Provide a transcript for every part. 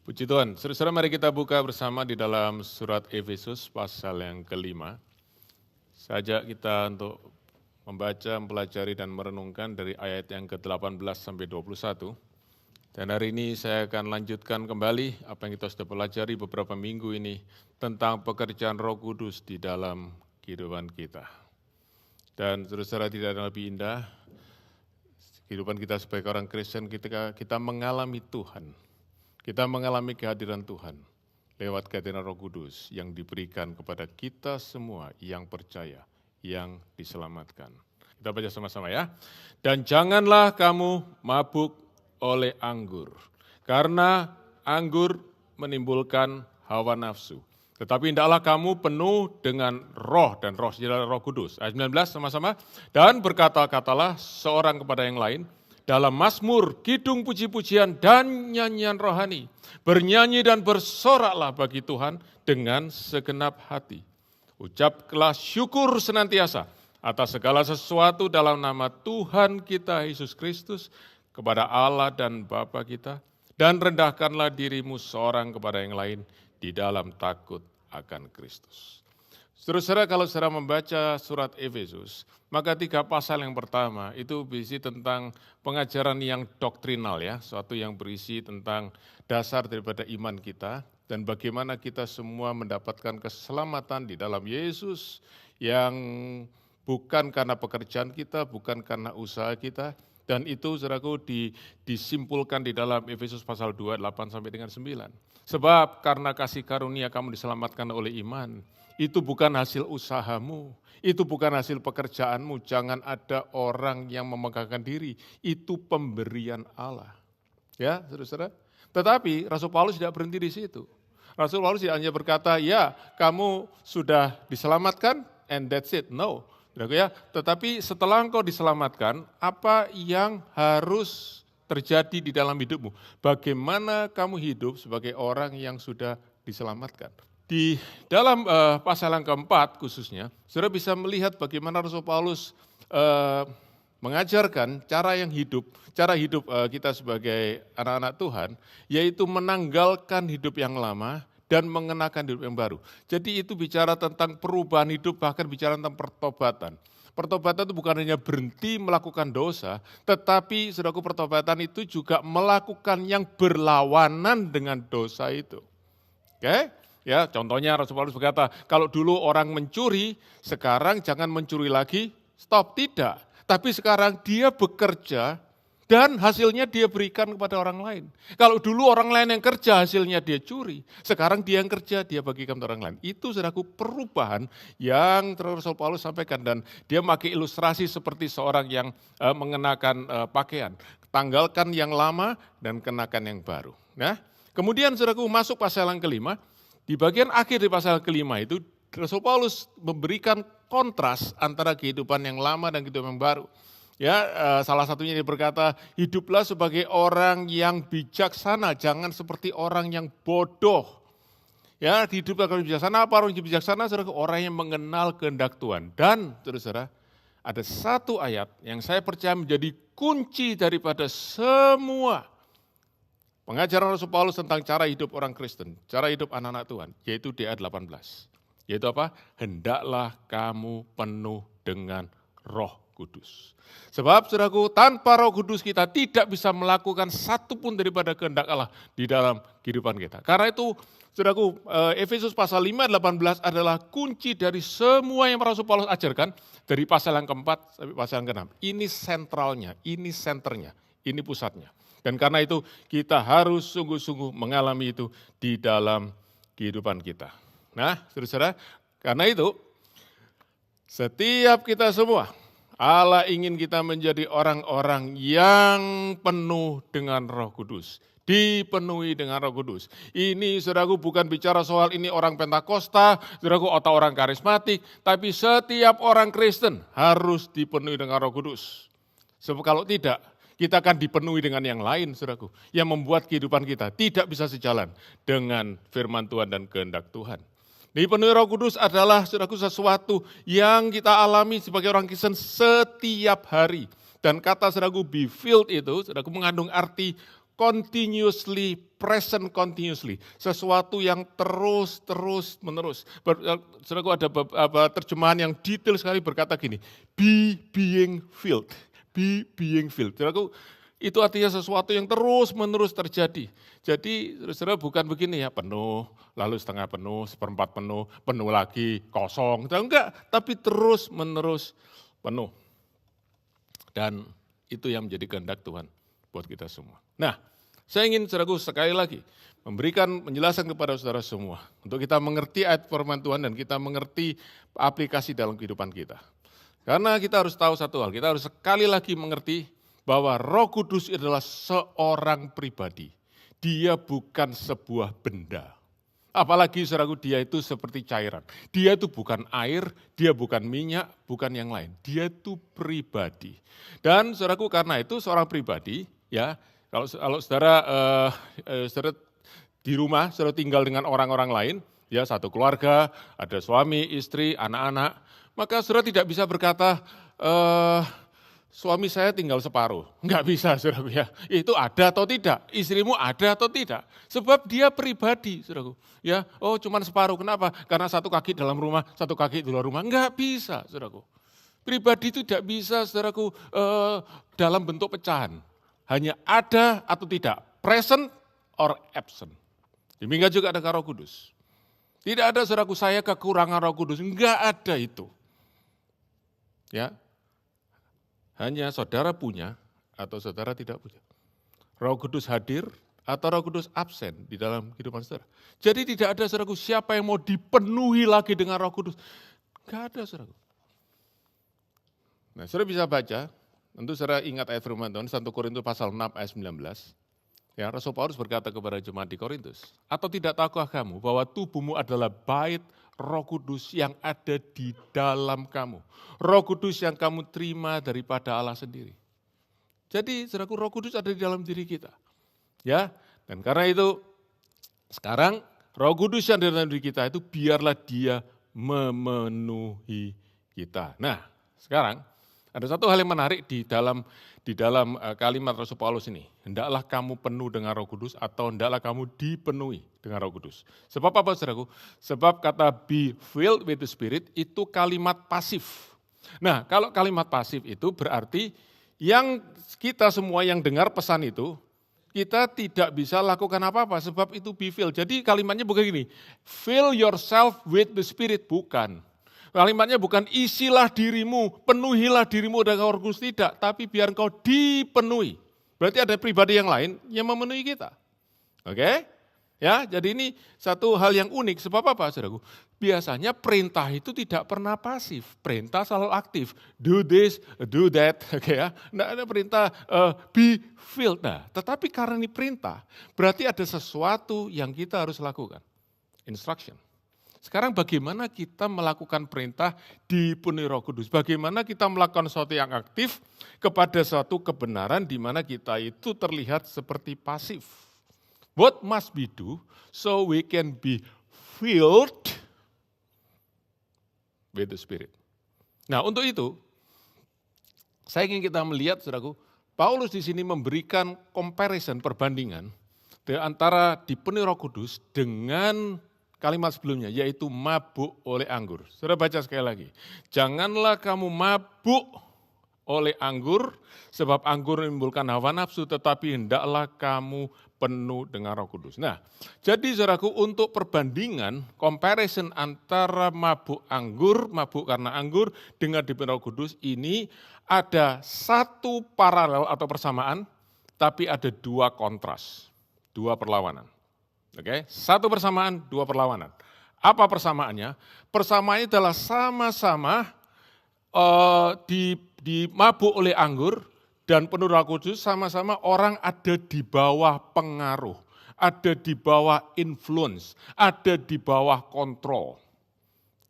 Puji Tuhan, saudara mari kita buka bersama di dalam surat Efesus pasal yang kelima. Saya ajak kita untuk membaca, mempelajari dan merenungkan dari ayat yang ke-18 sampai 21. Dan hari ini saya akan lanjutkan kembali apa yang kita sudah pelajari beberapa minggu ini tentang pekerjaan Roh Kudus di dalam kehidupan kita. Dan saudara tidak ada lebih indah, kehidupan kita sebagai orang Kristen ketika kita mengalami Tuhan. Kita mengalami kehadiran Tuhan lewat kehadiran Roh Kudus yang diberikan kepada kita semua yang percaya, yang diselamatkan. Kita baca sama-sama ya. Dan janganlah kamu mabuk oleh anggur, karena anggur menimbulkan hawa nafsu. Tetapi hendaklah kamu penuh dengan roh, dan roh adalah Roh Kudus. Ayat 19 sama-sama. Dan berkata-katalah seorang kepada yang lain, dalam mazmur, kidung puji-pujian dan nyanyian rohani. Bernyanyi dan bersoraklah bagi Tuhan dengan segenap hati. Ucaplah syukur senantiasa atas segala sesuatu dalam nama Tuhan kita Yesus Kristus kepada Allah dan Bapa kita. Dan rendahkanlah dirimu seorang kepada yang lain di dalam takut akan Kristus. Saudara, kalau saudara membaca surat Efesus, maka 3 pasal yang pertama itu berisi tentang pengajaran yang doktrinal ya, suatu yang berisi tentang dasar daripada iman kita dan bagaimana kita semua mendapatkan keselamatan di dalam Yesus yang bukan karena pekerjaan kita, bukan karena usaha kita, dan itu saudaraku disimpulkan di dalam Efesus pasal 2, 8 sampai dengan 9. Sebab karena kasih karunia kamu diselamatkan oleh iman, itu bukan hasil usahamu, itu bukan hasil pekerjaanmu, jangan ada orang yang memegahkan diri, itu pemberian Allah. Ya, saudara-saudara. Tetapi Rasul Paulus tidak berhenti di situ. Rasul Paulus tidak hanya berkata, ya kamu sudah diselamatkan and that's it. No, ya. Tetapi setelah engkau diselamatkan, apa yang harus terjadi di dalam hidupmu? Bagaimana kamu hidup sebagai orang yang sudah diselamatkan? Di dalam pasal yang keempat khususnya, saudara bisa melihat bagaimana Rasul Paulus mengajarkan cara hidup kita sebagai anak-anak Tuhan, yaitu menanggalkan hidup yang lama dan mengenakan hidup yang baru. Jadi itu bicara tentang perubahan hidup, bahkan bicara tentang pertobatan. Pertobatan itu bukan hanya berhenti melakukan dosa, tetapi saudaraku pertobatan itu juga melakukan yang berlawanan dengan dosa itu. Oke? Ya, contohnya Rasul Paulus berkata, kalau dulu orang mencuri, sekarang jangan mencuri lagi, stop, tidak. Tapi sekarang dia bekerja dan hasilnya dia berikan kepada orang lain. Kalau dulu orang lain yang kerja, hasilnya dia curi. Sekarang dia yang kerja, dia bagikan kepada orang lain. Itu saudaraku perubahan yang Rasul Paulus sampaikan. Dan dia memakai ilustrasi seperti seorang yang mengenakan pakaian. Tanggalkan yang lama dan kenakan yang baru. Nah, kemudian saudaraku masuk pasal yang kelima. Di bagian akhir di pasal kelima itu, Rasul Paulus memberikan kontras antara kehidupan yang lama dan kehidupan yang baru. Ya, salah satunya dia berkata, hiduplah sebagai orang yang bijaksana, jangan seperti orang yang bodoh. Ya, hiduplah kalau bijaksana, apa orang yang bijaksana? Saudara, orang yang mengenal kehendak Tuhan. Dan, saudara, ada satu ayat yang saya percaya menjadi kunci daripada semua pengajaran Rasul Paulus tentang cara hidup orang Kristen, cara hidup anak-anak Tuhan, yaitu di ayat 18. Yaitu apa? Hendaklah kamu penuh dengan Roh Kudus. Sebab saudaraku, tanpa Roh Kudus kita tidak bisa melakukan satu pun daripada kehendak Allah di dalam kehidupan kita. Karena itu, saudaraku, Efesus pasal 5, 18 adalah kunci dari semua yang Rasul Paulus ajarkan, dari pasal yang keempat sampai pasal yang keenam. Ini sentralnya, ini senternya, ini pusatnya. Dan karena itu kita harus sungguh-sungguh mengalami itu di dalam kehidupan kita. Nah, saudara-saudara, karena itu setiap kita semua, Allah ingin kita menjadi orang-orang yang penuh dengan Roh Kudus. Dipenuhi dengan Roh Kudus. Ini saudaraku bukan bicara soal ini orang Pentakosta, saudaraku atau orang karismatik, tapi setiap orang Kristen harus dipenuhi dengan Roh Kudus. Sebab kalau tidak, kita akan dipenuhi dengan yang lain, saudaraku, yang membuat kehidupan kita tidak bisa sejalan dengan firman Tuhan dan kehendak Tuhan. Dipenuhi Roh Kudus adalah, saudaraku, sesuatu yang kita alami sebagai orang Kristen setiap hari. Dan kata saudaraku be filled itu, saudaraku, mengandung arti continuously, present continuously. Sesuatu yang terus menerus. Saudaraku, ada beberapa terjemahan yang detail sekali berkata gini, be being filled. Be being filled. Saudaraku, itu artinya sesuatu yang terus menerus terjadi. Jadi saudara bukan begini ya, penuh, lalu setengah penuh, seperempat penuh, penuh lagi, kosong. Enggak, tapi terus menerus penuh. Dan itu yang menjadi kehendak Tuhan buat kita semua. Nah, saya ingin saudaraku sekali lagi memberikan penjelasan kepada saudara semua. Untuk kita mengerti ayat firman Tuhan dan kita mengerti aplikasi dalam kehidupan kita. Karena kita harus tahu satu hal, kita harus sekali lagi mengerti bahwa Roh Kudus adalah seorang pribadi. Dia bukan sebuah benda. Apalagi saudaraku, dia itu seperti cairan. Dia itu bukan air, dia bukan minyak, bukan yang lain. Dia itu pribadi. Dan saudaraku, karena itu seorang pribadi, ya, kalau saudara di rumah, saudara tinggal dengan orang-orang lain, ya satu keluarga, ada suami, istri, anak-anak, maka saudara tidak bisa berkata, suami saya tinggal separuh. Enggak bisa, saudaraku ya. Itu ada atau tidak? Istrimu ada atau tidak? Sebab dia pribadi, saudaraku. Ya, oh cuman separuh. Kenapa? Karena satu kaki dalam rumah, satu kaki di luar rumah. Enggak bisa, saudaraku. Pribadi itu tidak bisa, saudaraku, dalam bentuk pecahan. Hanya ada atau tidak. Present or absent. Demikian juga ada Roh Kudus. Tidak ada, saudaraku, saya kekurangan Roh Kudus. Enggak ada itu. Ya. Hanya saudara punya atau saudara tidak punya. Roh Kudus hadir atau Roh Kudus absen di dalam kehidupan saudara. Jadi tidak ada, saudaraku, siapa yang mau dipenuhi lagi dengan Roh Kudus. Enggak ada, saudaraku. Nah, saudara bisa baca, tentu saudara ingat ayat firman Tuhan, 1 Korintus pasal 6 ayat 19. Ya, Rasul Paulus berkata kepada jemaat di Korintus, atau tidak tahukah kamu bahwa tubuhmu adalah bait Roh Kudus yang ada di dalam kamu. Roh Kudus yang kamu terima daripada Allah sendiri. Jadi, saudaraku, Roh Kudus ada di dalam diri kita. Ya, dan karena itu sekarang Roh Kudus yang ada di dalam diri kita itu biarlah dia memenuhi kita. Nah, sekarang ada satu hal yang menarik di dalam kalimat Rasul Paulus ini. Hendaklah kamu penuh dengan Roh Kudus atau hendaklah kamu dipenuhi dengan Roh Kudus. Sebab apa, saudaraku? Sebab kata be filled with the Spirit itu kalimat pasif. Nah, kalau kalimat pasif itu berarti yang kita semua yang dengar pesan itu, kita tidak bisa lakukan apa-apa sebab itu be filled. Jadi kalimatnya bukan gini, fill yourself with the Spirit, bukan. Kalimatnya bukan isilah dirimu, penuhilah dirimu dengan Roh Kudus, tidak. Tapi biar engkau dipenuhi. Berarti ada pribadi yang lain yang memenuhi kita. Oke? Ya, jadi ini satu hal yang unik. Sebab apa, saudaraku? Biasanya perintah itu tidak pernah pasif. Perintah selalu aktif. Do this, do that. Oke ya. Nah, ada perintah be filled. Nah, tetapi karena ini perintah, berarti ada sesuatu yang kita harus lakukan. Instruction. Sekarang bagaimana kita melakukan perintah dipenuhi Roh Kudus? Bagaimana kita melakukan sesuatu yang aktif kepada suatu kebenaran di mana kita itu terlihat seperti pasif. What must we do so we can be filled with the Spirit? Nah, untuk itu saya ingin kita melihat, saudaraku, Paulus di sini memberikan comparison, perbandingan antara dipenuhi Roh Kudus dengan kalimat sebelumnya, yaitu mabuk oleh anggur. Saudara baca sekali lagi. Janganlah kamu mabuk oleh anggur, sebab anggur menimbulkan hawa nafsu, tetapi hendaklah kamu penuh dengan Roh Kudus. Nah, jadi saudaraku, untuk perbandingan, comparison antara mabuk anggur, mabuk karena anggur, dengan dipenuhi Roh Kudus, ini ada satu paralel atau persamaan, tapi ada dua kontras, dua perlawanan. Oke, satu persamaan, dua perlawanan. Apa persamaannya? Persamaannya adalah sama-sama dimabuk oleh anggur dan penuh Roh Kudus, sama-sama orang ada di bawah pengaruh, ada di bawah influence, ada di bawah kontrol.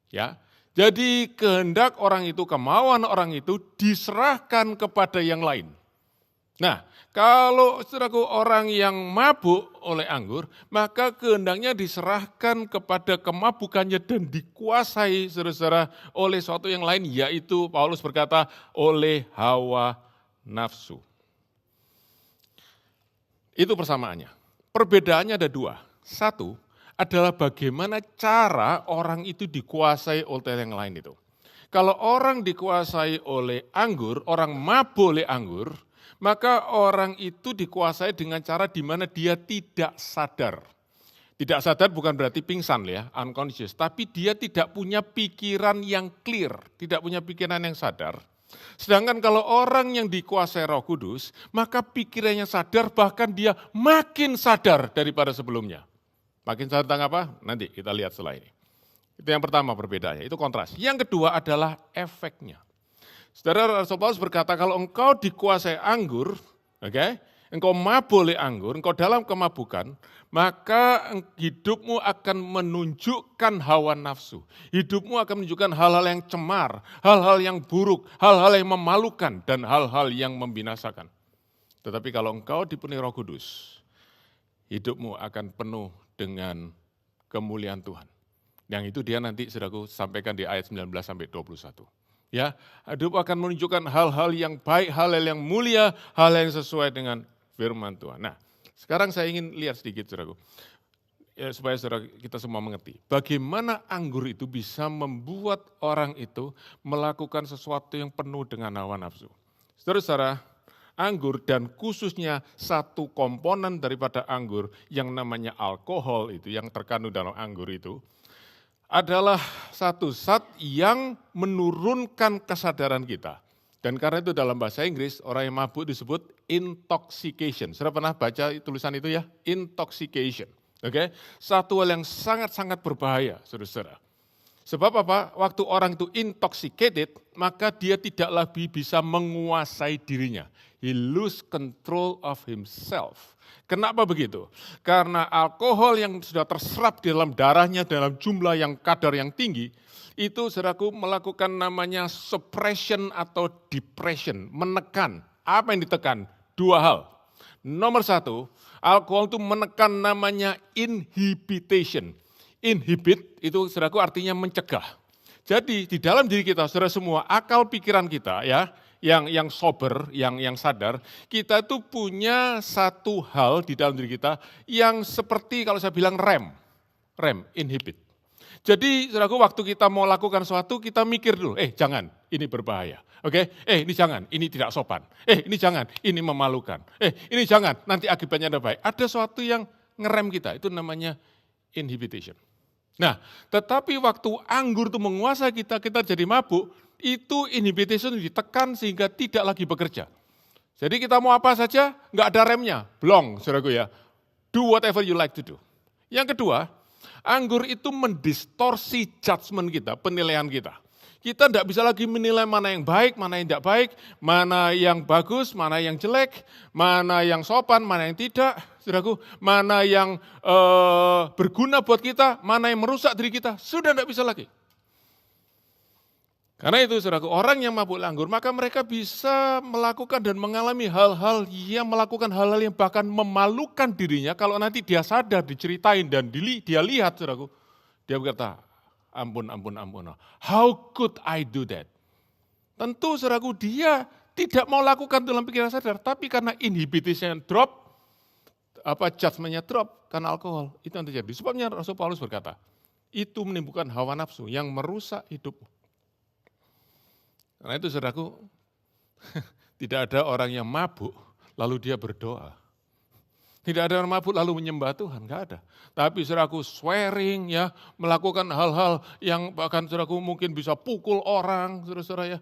Ya, jadi kehendak orang itu, kemauan orang itu diserahkan kepada yang lain. Nah, kalau saudaraku orang yang mabuk oleh anggur, maka kehendaknya diserahkan kepada kemabukannya dan dikuasai saudara-saudara oleh suatu yang lain, yaitu Paulus berkata oleh hawa nafsu. Itu persamaannya. Perbedaannya ada dua. Satu adalah bagaimana cara orang itu dikuasai oleh yang lain itu. Kalau orang dikuasai oleh anggur, orang mabuk oleh anggur, maka orang itu dikuasai dengan cara di mana dia tidak sadar. Tidak sadar bukan berarti pingsan ya, unconscious, tapi dia tidak punya pikiran yang clear, tidak punya pikiran yang sadar. Sedangkan kalau orang yang dikuasai Roh Kudus, maka pikirannya sadar, bahkan dia makin sadar daripada sebelumnya. Makin sadar tentang apa? Nanti kita lihat setelah ini. Itu yang pertama perbedaannya, itu kontras. Yang kedua adalah efeknya. Saudara Rasul Paulus berkata, kalau engkau dikuasai anggur, engkau mabuk oleh anggur, engkau dalam kemabukan, maka hidupmu akan menunjukkan hawa nafsu. Hidupmu akan menunjukkan hal-hal yang cemar, hal-hal yang buruk, hal-hal yang memalukan, dan hal-hal yang membinasakan. Tetapi kalau engkau dipenuhi Roh Kudus, hidupmu akan penuh dengan kemuliaan Tuhan. Yang itu dia nanti saudaraku sampaikan di ayat 19 sampai 21. Ya, hidup akan menunjukkan hal-hal yang baik, hal-hal yang mulia, hal yang sesuai dengan firman Tuhan. Nah, sekarang saya ingin lihat sedikit saudaraku, ya, supaya saudara kita semua mengerti. Bagaimana anggur itu bisa membuat orang itu melakukan sesuatu yang penuh dengan hawa nafsu. Saudara-saudara, anggur dan khususnya satu komponen daripada anggur yang namanya alkohol itu, yang terkandung dalam anggur itu, adalah satu zat yang menurunkan kesadaran kita. Dan karena itu dalam bahasa Inggris, orang yang mabuk disebut intoxication. Sudah pernah baca tulisan itu ya? Intoxication. Satu hal yang sangat-sangat berbahaya, saudara-saudara. Sebab apa? Waktu orang itu intoxicated, maka dia tidak lagi bisa menguasai dirinya. He lose control of himself. Kenapa begitu? Karena alkohol yang sudah terserap di dalam darahnya dalam jumlah yang kadar yang tinggi, itu saudaraku melakukan namanya suppression atau depression, menekan. Apa yang ditekan? Dua hal. Nomor satu, alkohol itu menekan namanya inhibition. Inhibit itu saudaraku artinya mencegah. Jadi di dalam diri kita, saudara semua, akal pikiran kita ya, yang sober, yang sadar, kita itu punya satu hal di dalam diri kita yang seperti kalau saya bilang rem, inhibit. Jadi saudaraku waktu kita mau lakukan sesuatu, kita mikir dulu, jangan, ini berbahaya. Ini jangan, ini tidak sopan. Ini jangan, ini memalukan. Ini jangan, nanti akibatnya ada baik. Ada sesuatu yang ngerem kita, itu namanya inhibition. Nah, tetapi waktu anggur itu menguasai kita jadi mabuk, itu inhibition ditekan sehingga tidak lagi bekerja. Jadi kita mau apa saja, nggak ada remnya, blong, saudaraku ya. Do whatever you like to do. Yang kedua, anggur itu mendistorsi judgment kita, penilaian kita. Kita tidak bisa lagi menilai mana yang baik, mana yang tidak baik, mana yang bagus, mana yang jelek, mana yang sopan, mana yang tidak, saudaraku, mana yang berguna buat kita, mana yang merusak diri kita, sudah tidak bisa lagi. Karena itu saudaraku, orang yang mabuk anggur, maka mereka bisa melakukan dan mengalami hal-hal yang bahkan memalukan dirinya. Kalau nanti dia sadar, diceritain dan dia lihat saudaraku, dia berkata, ampun. How could I do that? Tentu saudaraku dia tidak mau lakukan dalam pikiran sadar, tapi karena inhibition drop, judgment-nya drop karena alkohol, itu yang terjadi. Sebabnya Rasul Paulus berkata, itu menimbulkan hawa nafsu yang merusak hidupmu. Karena itu saudaraku, tidak ada orang yang mabuk lalu dia berdoa. Tidak ada orang mabuk lalu menyembah Tuhan, enggak ada. Tapi saudaraku swearing ya, melakukan hal-hal yang bahkan saudaraku mungkin bisa pukul orang, saudara-saudara ya.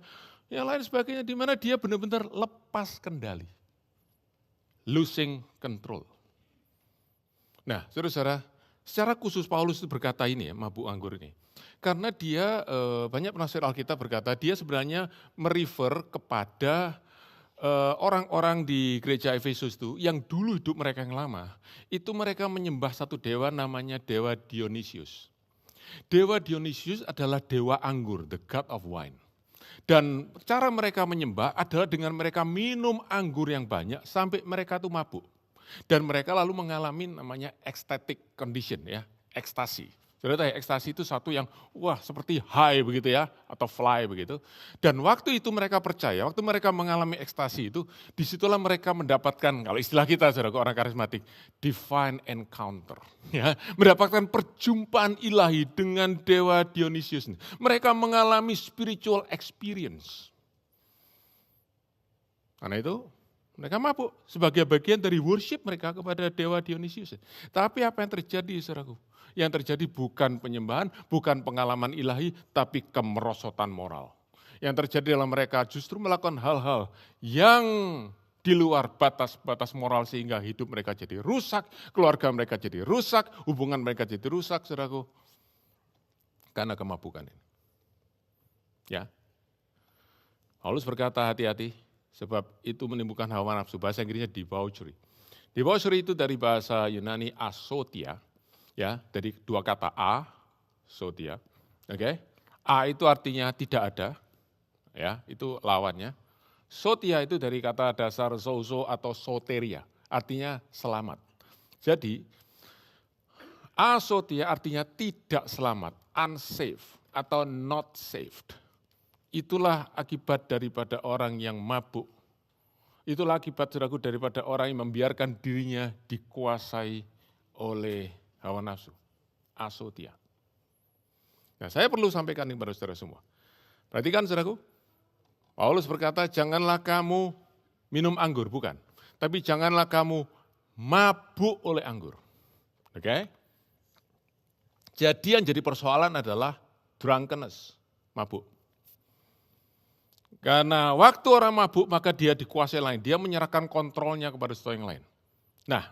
Yang lain sebagainya, di mana dia benar-benar lepas kendali. Losing control. Nah saudara-saudara, secara khusus Paulus itu berkata ini ya, mabuk anggur ini. Karena dia, banyak penafsir Alkitab berkata, dia sebenarnya merefer kepada orang-orang di gereja Efesus itu, yang dulu hidup mereka yang lama, itu mereka menyembah satu dewa namanya Dewa Dionysius. Dewa Dionysius adalah dewa anggur, the god of wine. Dan cara mereka menyembah adalah dengan mereka minum anggur yang banyak sampai mereka itu mabuk. Dan mereka lalu mengalami namanya ecstatic condition ya, ekstasi. Saudara tahu, ekstasi itu satu yang wah seperti high begitu ya, atau fly begitu. Dan waktu itu mereka percaya, waktu mereka mengalami ekstasi itu, disitulah mereka mendapatkan, kalau istilah kita saudara orang karismatik, divine encounter. Ya, mendapatkan perjumpaan ilahi dengan Dewa Dionysius. Mereka mengalami spiritual experience. Karena itu mereka mabuk sebagai bagian dari worship mereka kepada Dewa Dionysius. Tapi apa yang terjadi saudaraku? Yang terjadi bukan penyembahan, bukan pengalaman ilahi, tapi kemerosotan moral. Yang terjadi dalam mereka justru melakukan hal-hal yang di luar batas-batas moral sehingga hidup mereka jadi rusak, keluarga mereka jadi rusak, hubungan mereka jadi rusak, saudaraku. Karena kemabukan ini. Ya. Paulus berkata hati-hati, sebab itu menimbulkan hawa nafsu. Bahasa Inggrisnya debauchery. Debauchery itu dari bahasa Yunani asotia. Ya, dari dua kata a, sotia, oke. A itu artinya tidak ada, ya, itu lawannya. Sotia itu dari kata dasar zozo atau soteria, artinya selamat. Jadi, asotia artinya tidak selamat, unsafe atau not saved. Itulah akibat daripada orang yang mabuk. Itulah akibat saudaraku daripada orang yang membiarkan dirinya dikuasai oleh hawa nafsu, asotia. Nah, saya perlu sampaikan ini kepada saudara semua. Perhatikan saudaraku, Paulus berkata, janganlah kamu minum anggur, bukan. Tapi janganlah kamu mabuk oleh anggur. Oke? Jadi yang jadi persoalan adalah drunkenness, mabuk. Karena waktu orang mabuk, maka dia dikuasai lain. Dia menyerahkan kontrolnya kepada sesuatu yang lain. Nah,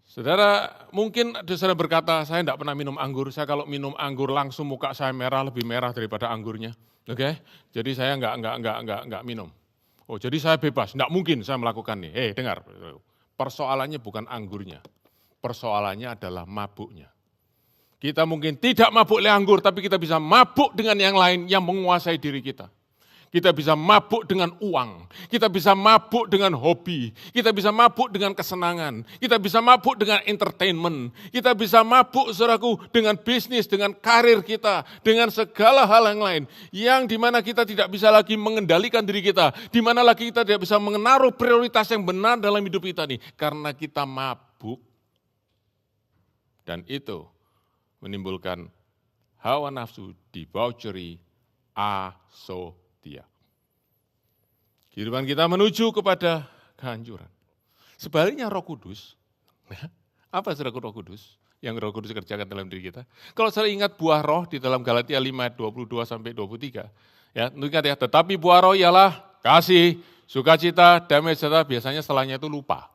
saudara, mungkin saudara berkata, saya tidak pernah minum anggur, saya kalau minum anggur langsung muka saya merah, lebih merah daripada anggurnya. Oke, jadi saya enggak minum. Oh, jadi saya bebas, tidak mungkin saya melakukan ini. Dengar, persoalannya bukan anggurnya, persoalannya adalah mabuknya. Kita mungkin tidak mabuk oleh anggur, tapi kita bisa mabuk dengan yang lain yang menguasai diri kita. Kita bisa mabuk dengan uang, kita bisa mabuk dengan hobi, kita bisa mabuk dengan kesenangan, kita bisa mabuk dengan entertainment, kita bisa mabuk saudaraku dengan bisnis, dengan karir kita, dengan segala hal yang lain. Yang dimana kita tidak bisa lagi mengendalikan diri kita, dimana lagi kita tidak bisa menaruh prioritas yang benar dalam hidup kita nih. Karena kita mabuk dan itu menimbulkan hawa nafsu, debauchery, asotia. Kehidupan kita menuju kepada kehancuran. Sebaliknya Roh Kudus, apa saudara Roh Kudus? Yang Roh Kudus kerjakan dalam diri kita. Kalau saya ingat buah roh di dalam Galatia 5 ayat 22 sampai 23. Ya, ingat ya, tetapi buah roh ialah kasih, sukacita, damai sejahtera, biasanya setelahnya itu lupa.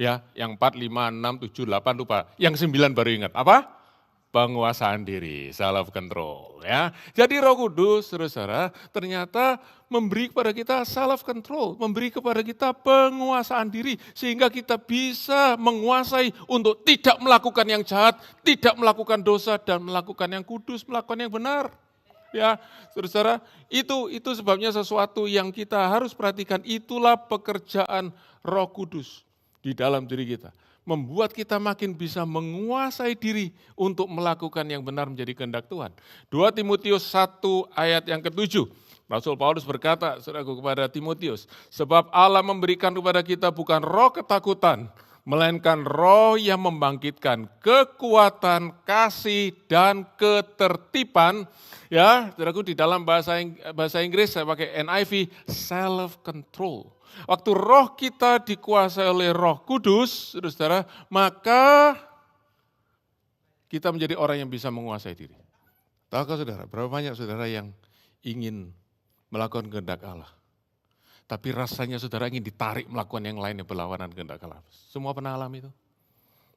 Ya, yang 4, 5, 6, 7, 8 lupa. Yang 9 baru ingat. Apa? Penguasaan diri, self control, ya. Jadi Roh Kudus, saudara, ternyata memberi kepada kita self control, memberi kepada kita penguasaan diri sehingga kita bisa menguasai untuk tidak melakukan yang jahat, tidak melakukan dosa dan melakukan yang kudus, melakukan yang benar. Ya, saudara, itu sebabnya sesuatu yang kita harus perhatikan, itulah pekerjaan Roh Kudus di dalam diri kita. Membuat kita makin bisa menguasai diri untuk melakukan yang benar menjadi kehendak Tuhan. 2 Timotius 1 ayat yang ke-7. Rasul Paulus berkata, saudaraku, kepada Timotius, sebab Allah memberikan kepada kita bukan roh ketakutan, melainkan roh yang membangkitkan kekuatan, kasih, dan ketertiban. Ya, saudaraku, di dalam bahasa Inggris saya pakai NIV, self-control. Waktu roh kita dikuasai oleh Roh Kudus, saudara, maka kita menjadi orang yang bisa menguasai diri. Tahukah saudara, berapa banyak saudara yang ingin melakukan kehendak Allah, tapi rasanya saudara ingin ditarik melakukan yang lain yang berlawanan kehendak Allah. Semua pernah alami itu?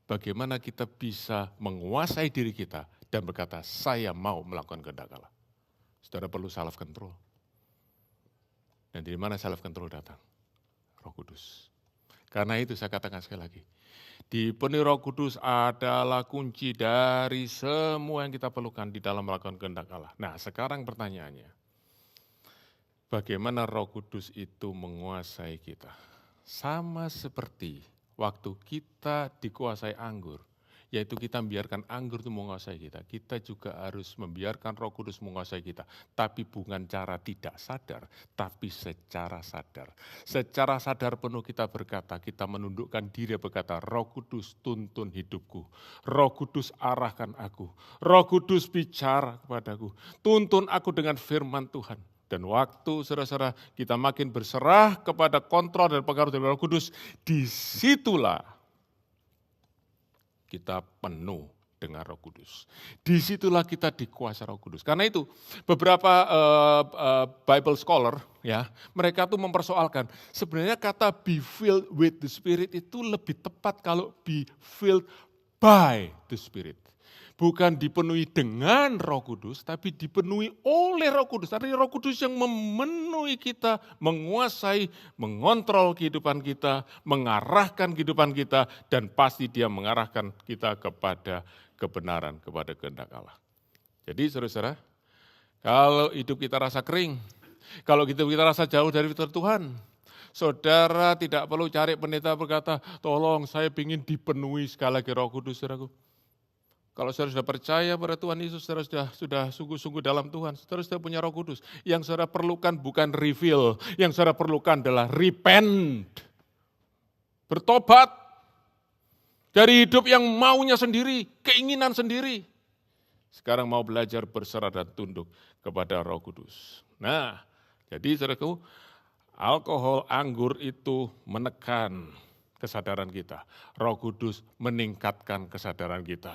Bagaimana kita bisa menguasai diri kita dan berkata, saya mau melakukan kehendak Allah. Saudara perlu self control. Dan dari mana self control datang? Roh Kudus. Karena itu saya katakan sekali lagi, dipenuhi Roh Kudus adalah kunci dari semua yang kita perlukan di dalam melakukan kehendak Allah. Nah, sekarang pertanyaannya, bagaimana Roh Kudus itu menguasai kita? Sama seperti waktu kita dikuasai anggur, yaitu kita membiarkan anggur itu menguasai kita. Kita juga harus membiarkan Roh Kudus menguasai kita, tapi bukan cara tidak sadar, tapi secara sadar. Secara sadar penuh kita berkata, kita menundukkan diri berkata, Roh Kudus tuntun hidupku, Roh Kudus arahkan aku, Roh Kudus bicara kepadaku, tuntun aku dengan firman Tuhan. Dan waktu saudara-saudara kita makin berserah kepada kontrol dan pengaruh dari Roh Kudus, disitulah kita penuh dengan Roh Kudus. Disitulah kita dikuasai Roh Kudus. Karena itu beberapa Bible scholar ya, mereka tuh mempersoalkan sebenarnya kata be filled with the Spirit itu lebih tepat kalau be filled by the Spirit. Bukan dipenuhi dengan Roh Kudus, tapi dipenuhi oleh Roh Kudus. Artinya Roh Kudus yang memenuhi kita, menguasai, mengontrol kehidupan kita, mengarahkan kehidupan kita, dan pasti Dia mengarahkan kita kepada kebenaran, kepada kehendak Allah. Jadi saudara-saudara, kalau hidup kita rasa kering, kalau hidup kita rasa jauh dari fitrah Tuhan, saudara tidak perlu cari pendeta berkata, tolong saya ingin dipenuhi sekali lagi Roh Kudus, saudaraku. Kalau saudara sudah percaya pada Tuhan Yesus, saudara sudah sungguh-sungguh dalam Tuhan, saudara sudah punya Roh Kudus. Yang saudara perlukan bukan refill, yang saudara perlukan adalah repent. Bertobat dari hidup yang maunya sendiri, keinginan sendiri. Sekarang mau belajar berserah dan tunduk kepada Roh Kudus. Nah, jadi saudaraku, alkohol anggur itu menekan kesadaran kita. Roh Kudus meningkatkan kesadaran kita.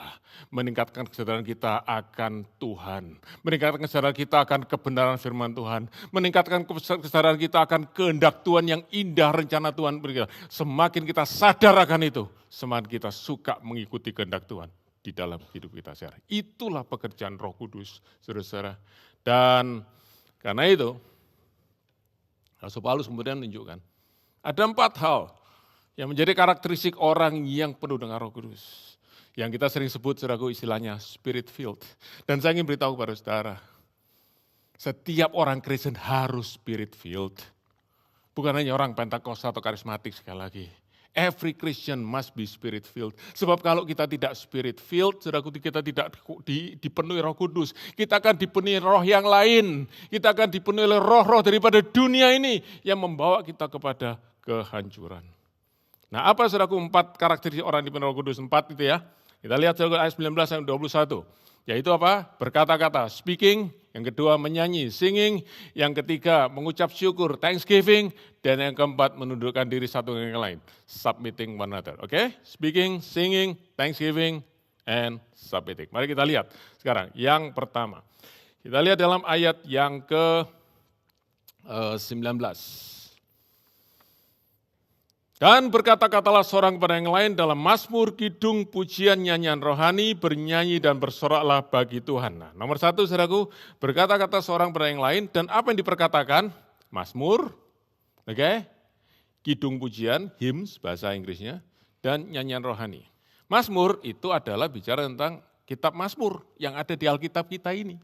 Meningkatkan kesadaran kita akan Tuhan. Meningkatkan kesadaran kita akan kebenaran firman Tuhan. Meningkatkan kesadaran kita akan kehendak Tuhan yang indah rencana Tuhan. Semakin kita sadar akan itu, semakin kita suka mengikuti kehendak Tuhan di dalam hidup kita sehari. Itulah pekerjaan Roh Kudus, saudara-saudara. Dan karena itu, Rasul Paulus kemudian menunjukkan ada 4 hal yang menjadi karakteristik orang yang penuh dengan Roh Kudus. Yang kita sering sebut, saudaraku, istilahnya spirit filled. Dan saya ingin beritahu kepada saudara, setiap orang Kristen harus spirit filled. Bukan hanya orang Pentakosta atau karismatik sekali lagi. Every Christian must be spirit filled. Sebab kalau kita tidak spirit filled, saudaraku, kita tidak dipenuhi Roh Kudus. Kita akan dipenuhi roh yang lain. Kita akan dipenuhi oleh roh-roh daripada dunia ini yang membawa kita kepada kehancuran. Nah, apa saudaraku 4 karakteristik orang dipenuhi Roh Kudus? 4 itu ya. Kita lihat saudaraku ayat 19 sampai 21. Yaitu apa? Berkata-kata, speaking. Yang kedua menyanyi, singing. Yang ketiga mengucap syukur, thanksgiving. Dan yang keempat menundukkan diri satu dengan yang lain, submitting one another. Oke? Speaking, singing, thanksgiving, and submitting. Mari kita lihat sekarang. Yang pertama, kita lihat dalam ayat yang ke-19. Dan berkata-katalah seorang kepada yang lain dalam mazmur, kidung, pujian, nyanyian rohani, bernyanyi dan bersoraklah bagi Tuhan. Nah, nomor 1 saudaraku, berkata-kata seorang kepada yang lain, dan apa yang diperkatakan? Mazmur, kidung pujian, hymns bahasa Inggrisnya, dan nyanyian rohani. Mazmur itu adalah bicara tentang kitab Mazmur yang ada di Alkitab kita ini.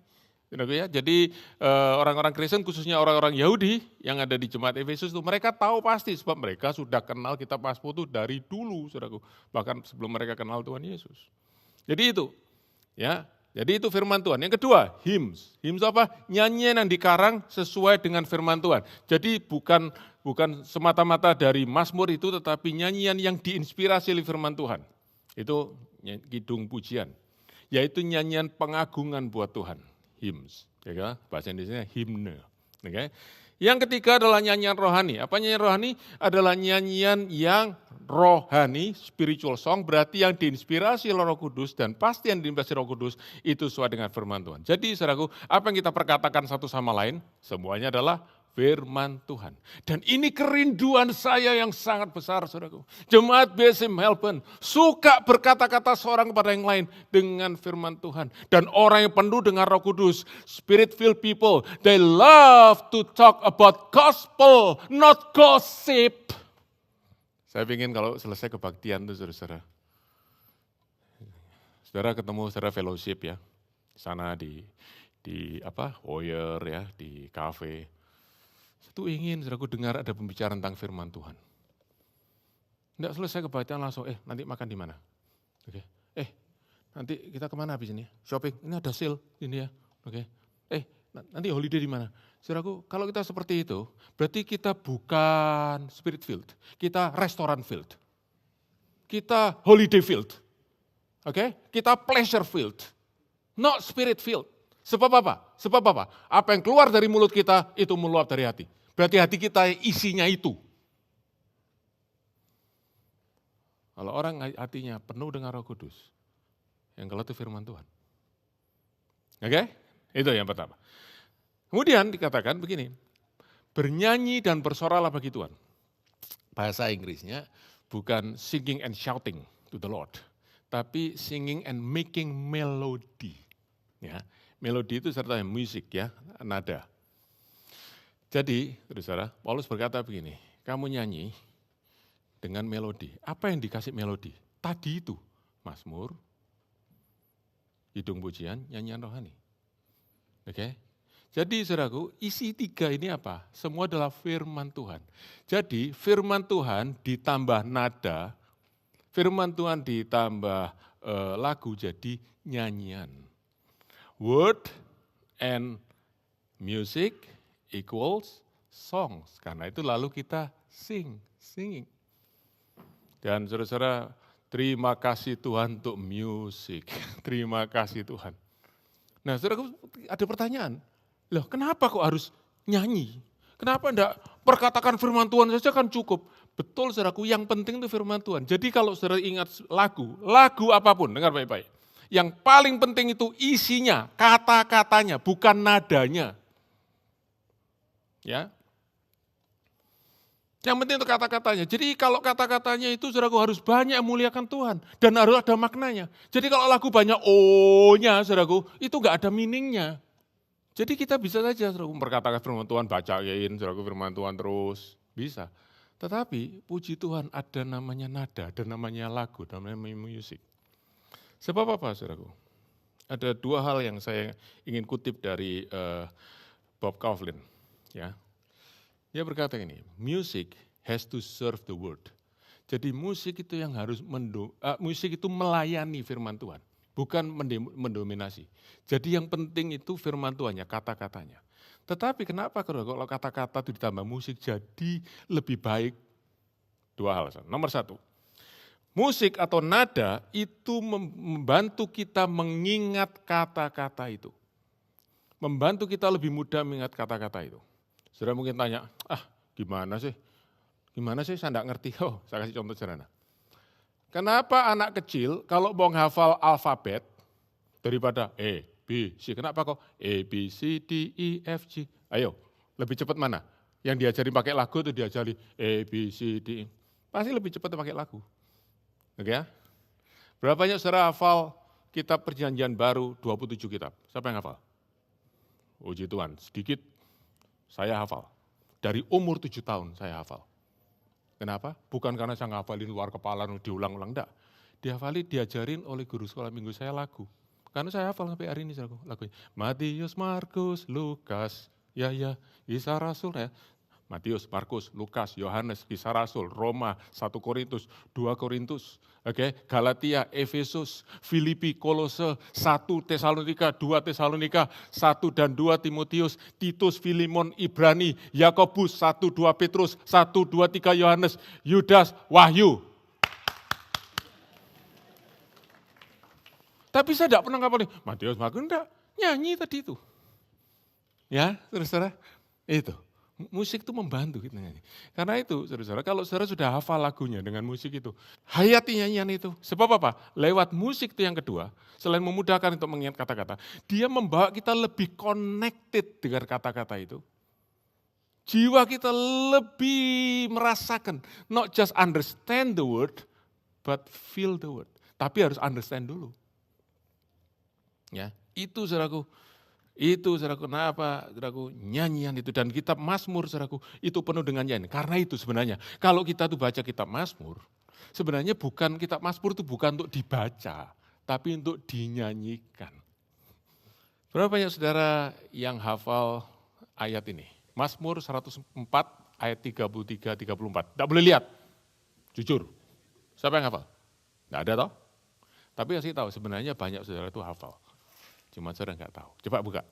Jadi orang-orang Kristen khususnya orang-orang Yahudi yang ada di jemaat Efesus itu mereka tahu pasti sebab mereka sudah kenal kitab Mazmur itu dari dulu, saudaraku, bahkan sebelum mereka kenal Tuhan Yesus. Jadi itu, ya. Jadi itu firman Tuhan. Yang kedua, hymns. Hymns apa? Nyanyian yang dikarang sesuai dengan firman Tuhan. Jadi bukan semata-mata dari Mazmur itu, tetapi nyanyian yang diinspirasi oleh firman Tuhan. Itu kidung pujian, yaitu nyanyian pengagungan buat Tuhan. Hymns, ya, bahasa Indonesia himne. Okay. Yang ketiga adalah nyanyian rohani. Apa nyanyian rohani? Adalah nyanyian yang rohani, spiritual song, berarti yang diinspirasi oleh Roh Kudus dan pasti yang diinspirasi Roh Kudus itu sesuai dengan firman Tuhan. Jadi saudaraku, apa yang kita perkatakan satu sama lain, semuanya adalah firman Tuhan. Dan ini kerinduan saya yang sangat besar, saudaraku. Jemaat BSI Melbourne suka berkata-kata seorang kepada yang lain dengan firman Tuhan. Dan orang yang penuh dengan Roh Kudus, spirit-filled people, they love to talk about gospel, not gossip. Saya ingin kalau selesai kebaktian itu, saudara-saudara. Saudara ketemu saudara fellowship ya, sana di Hoyer ya, di cafe. Itu ingin saudaraku dengar ada pembicaraan tentang firman Tuhan. Tidak selesai kebaktian langsung, nanti makan di mana? Oke. nanti kita kemana habis ini? Shopping, ini ada sale ini ya, oke. Nanti holiday di mana? Saudaraku, kalau kita seperti itu, berarti kita bukan spirit filled, kita restoran filled. Kita holiday filled. Oke? Kita pleasure filled. Not spirit filled. Sebab apa? Sebab apa? Apa yang keluar dari mulut kita itu meluap dari hati. Berarti hati kita isinya itu. Kalau orang hatinya penuh dengan Roh Kudus, yang keluar itu firman Tuhan. Oke? Itu yang pertama. Kemudian dikatakan begini, bernyanyi dan bersoralah bagi Tuhan. Bahasa Inggrisnya bukan singing and shouting to the Lord, tapi singing and making melody. Ya, melodi itu serta musik ya, nada. Jadi, saudara, Paulus berkata begini, kamu nyanyi dengan melodi. Apa yang dikasih melodi? Tadi itu, Mazmur, hidung pujian, nyanyian rohani. Oke? Jadi saudaraku, isi 3 ini apa? Semua adalah firman Tuhan. Jadi firman Tuhan ditambah nada, firman Tuhan ditambah lagu jadi nyanyian. Word and music equals songs. Karena itu lalu kita singing. Dan saudara-saudara, terima kasih Tuhan untuk musik. Terima kasih Tuhan. Nah saudaraku, ada pertanyaan. Loh, kenapa kok harus nyanyi? Kenapa enggak perkatakan firman Tuhan saja kan cukup? Betul saudaraku, yang penting itu firman Tuhan. Jadi kalau saudara ingat lagu apapun, dengar baik-baik. Yang paling penting itu isinya, kata-katanya, bukan nadanya. Ya. Yang penting itu kata-katanya. Jadi kalau kata-katanya itu saudaraku harus banyak memuliakan Tuhan. Dan harus ada maknanya. Jadi kalau lagu banyak O-nya saudaraku, itu enggak ada meaning-nya. Jadi kita bisa saja memperkatakan firman Tuhan, bacain firman Tuhan terus, bisa. Tetapi puji Tuhan ada namanya nada, ada namanya lagu, ada namanya musik. Sebab apa saudaraku? Ada 2 hal yang saya ingin kutip dari Bob Kauflin. Ya. Dia berkata ini, music has to serve the word. Jadi musik itu yang harus musik itu melayani firman Tuhan. Bukan mendominasi. Jadi yang penting itu firman Tuhannya, kata-katanya. Tetapi kenapa kalau kata-kata itu ditambah musik jadi lebih baik? 2 hal. Nomor 1, musik atau nada itu membantu kita mengingat kata-kata itu. Membantu kita lebih mudah mengingat kata-kata itu. Saudara mungkin tanya, gimana sih? Gimana sih saya enggak ngerti? Oh, saya kasih contoh sederhana. Kenapa anak kecil kalau mau hafal alfabet daripada E, B, C, kenapa kok E, B, C, D, E, F, G? Ayo, lebih cepat mana? Yang diajari pakai lagu itu diajari E, B, C, D, E. Pasti lebih cepat pakai lagu. Oke ya? Berapa banyak saudara hafal kitab perjanjian baru 27 kitab? Siapa yang hafal? Puji Tuhan, sedikit saya hafal. Dari umur 7 tahun saya hafal. Kenapa? Bukan karena saya ngafalin luar kepala, diulang-ulang, enggak. Diajarin oleh guru sekolah minggu saya lagu. Karena saya hafal sampai hari ini lagunya. Matius, Markus, Lukas, Kisah Rasul ya. Matius, Markus, Lukas, Yohanes, Kisah Rasul, Roma, 1 Korintus, 2 Korintus, Galatia, Efesus, Filipi, Kolose, 1 Tesalonika, 2 Tesalonika, 1 dan 2 Timotius, Titus, Filemon, Ibrani, Yakobus, 1, 2 Petrus, 1, 2, 3 Yohanes, Yudas, Wahyu. Tapi saya tidak pernah ngapalin, Matius, Markus, enggak, nyanyi tadi itu. Ya, saudara-saudara, itu. Musik itu membantu kita nyanyi. Karena itu, saudara-saudara, kalau saudara sudah hafal lagunya dengan musik itu, hayati nyanyian itu. Sebab apa? Lewat musik itu yang kedua, selain memudahkan untuk mengingat kata-kata, dia membawa kita lebih connected dengan kata-kata itu. Jiwa kita lebih merasakan, not just understand the word, but feel the word. Tapi harus understand dulu. Ya, itu saudaraku. Itu saudaraku, kenapa saudaraku nyanyian itu dan kitab Mazmur saudaraku itu penuh dengan nyanyian. Karena itu sebenarnya kalau kita tuh baca kitab Mazmur, sebenarnya bukan kitab Mazmur itu bukan untuk dibaca, tapi untuk dinyanyikan. Berapa banyak saudara yang hafal ayat ini? Mazmur 104 ayat 33-34. Tidak boleh lihat, jujur. Siapa yang hafal? Tidak ada toh? Tapi kasih tahu sebenarnya banyak saudara itu hafal. Cuma saudara nggak tahu. Coba buka.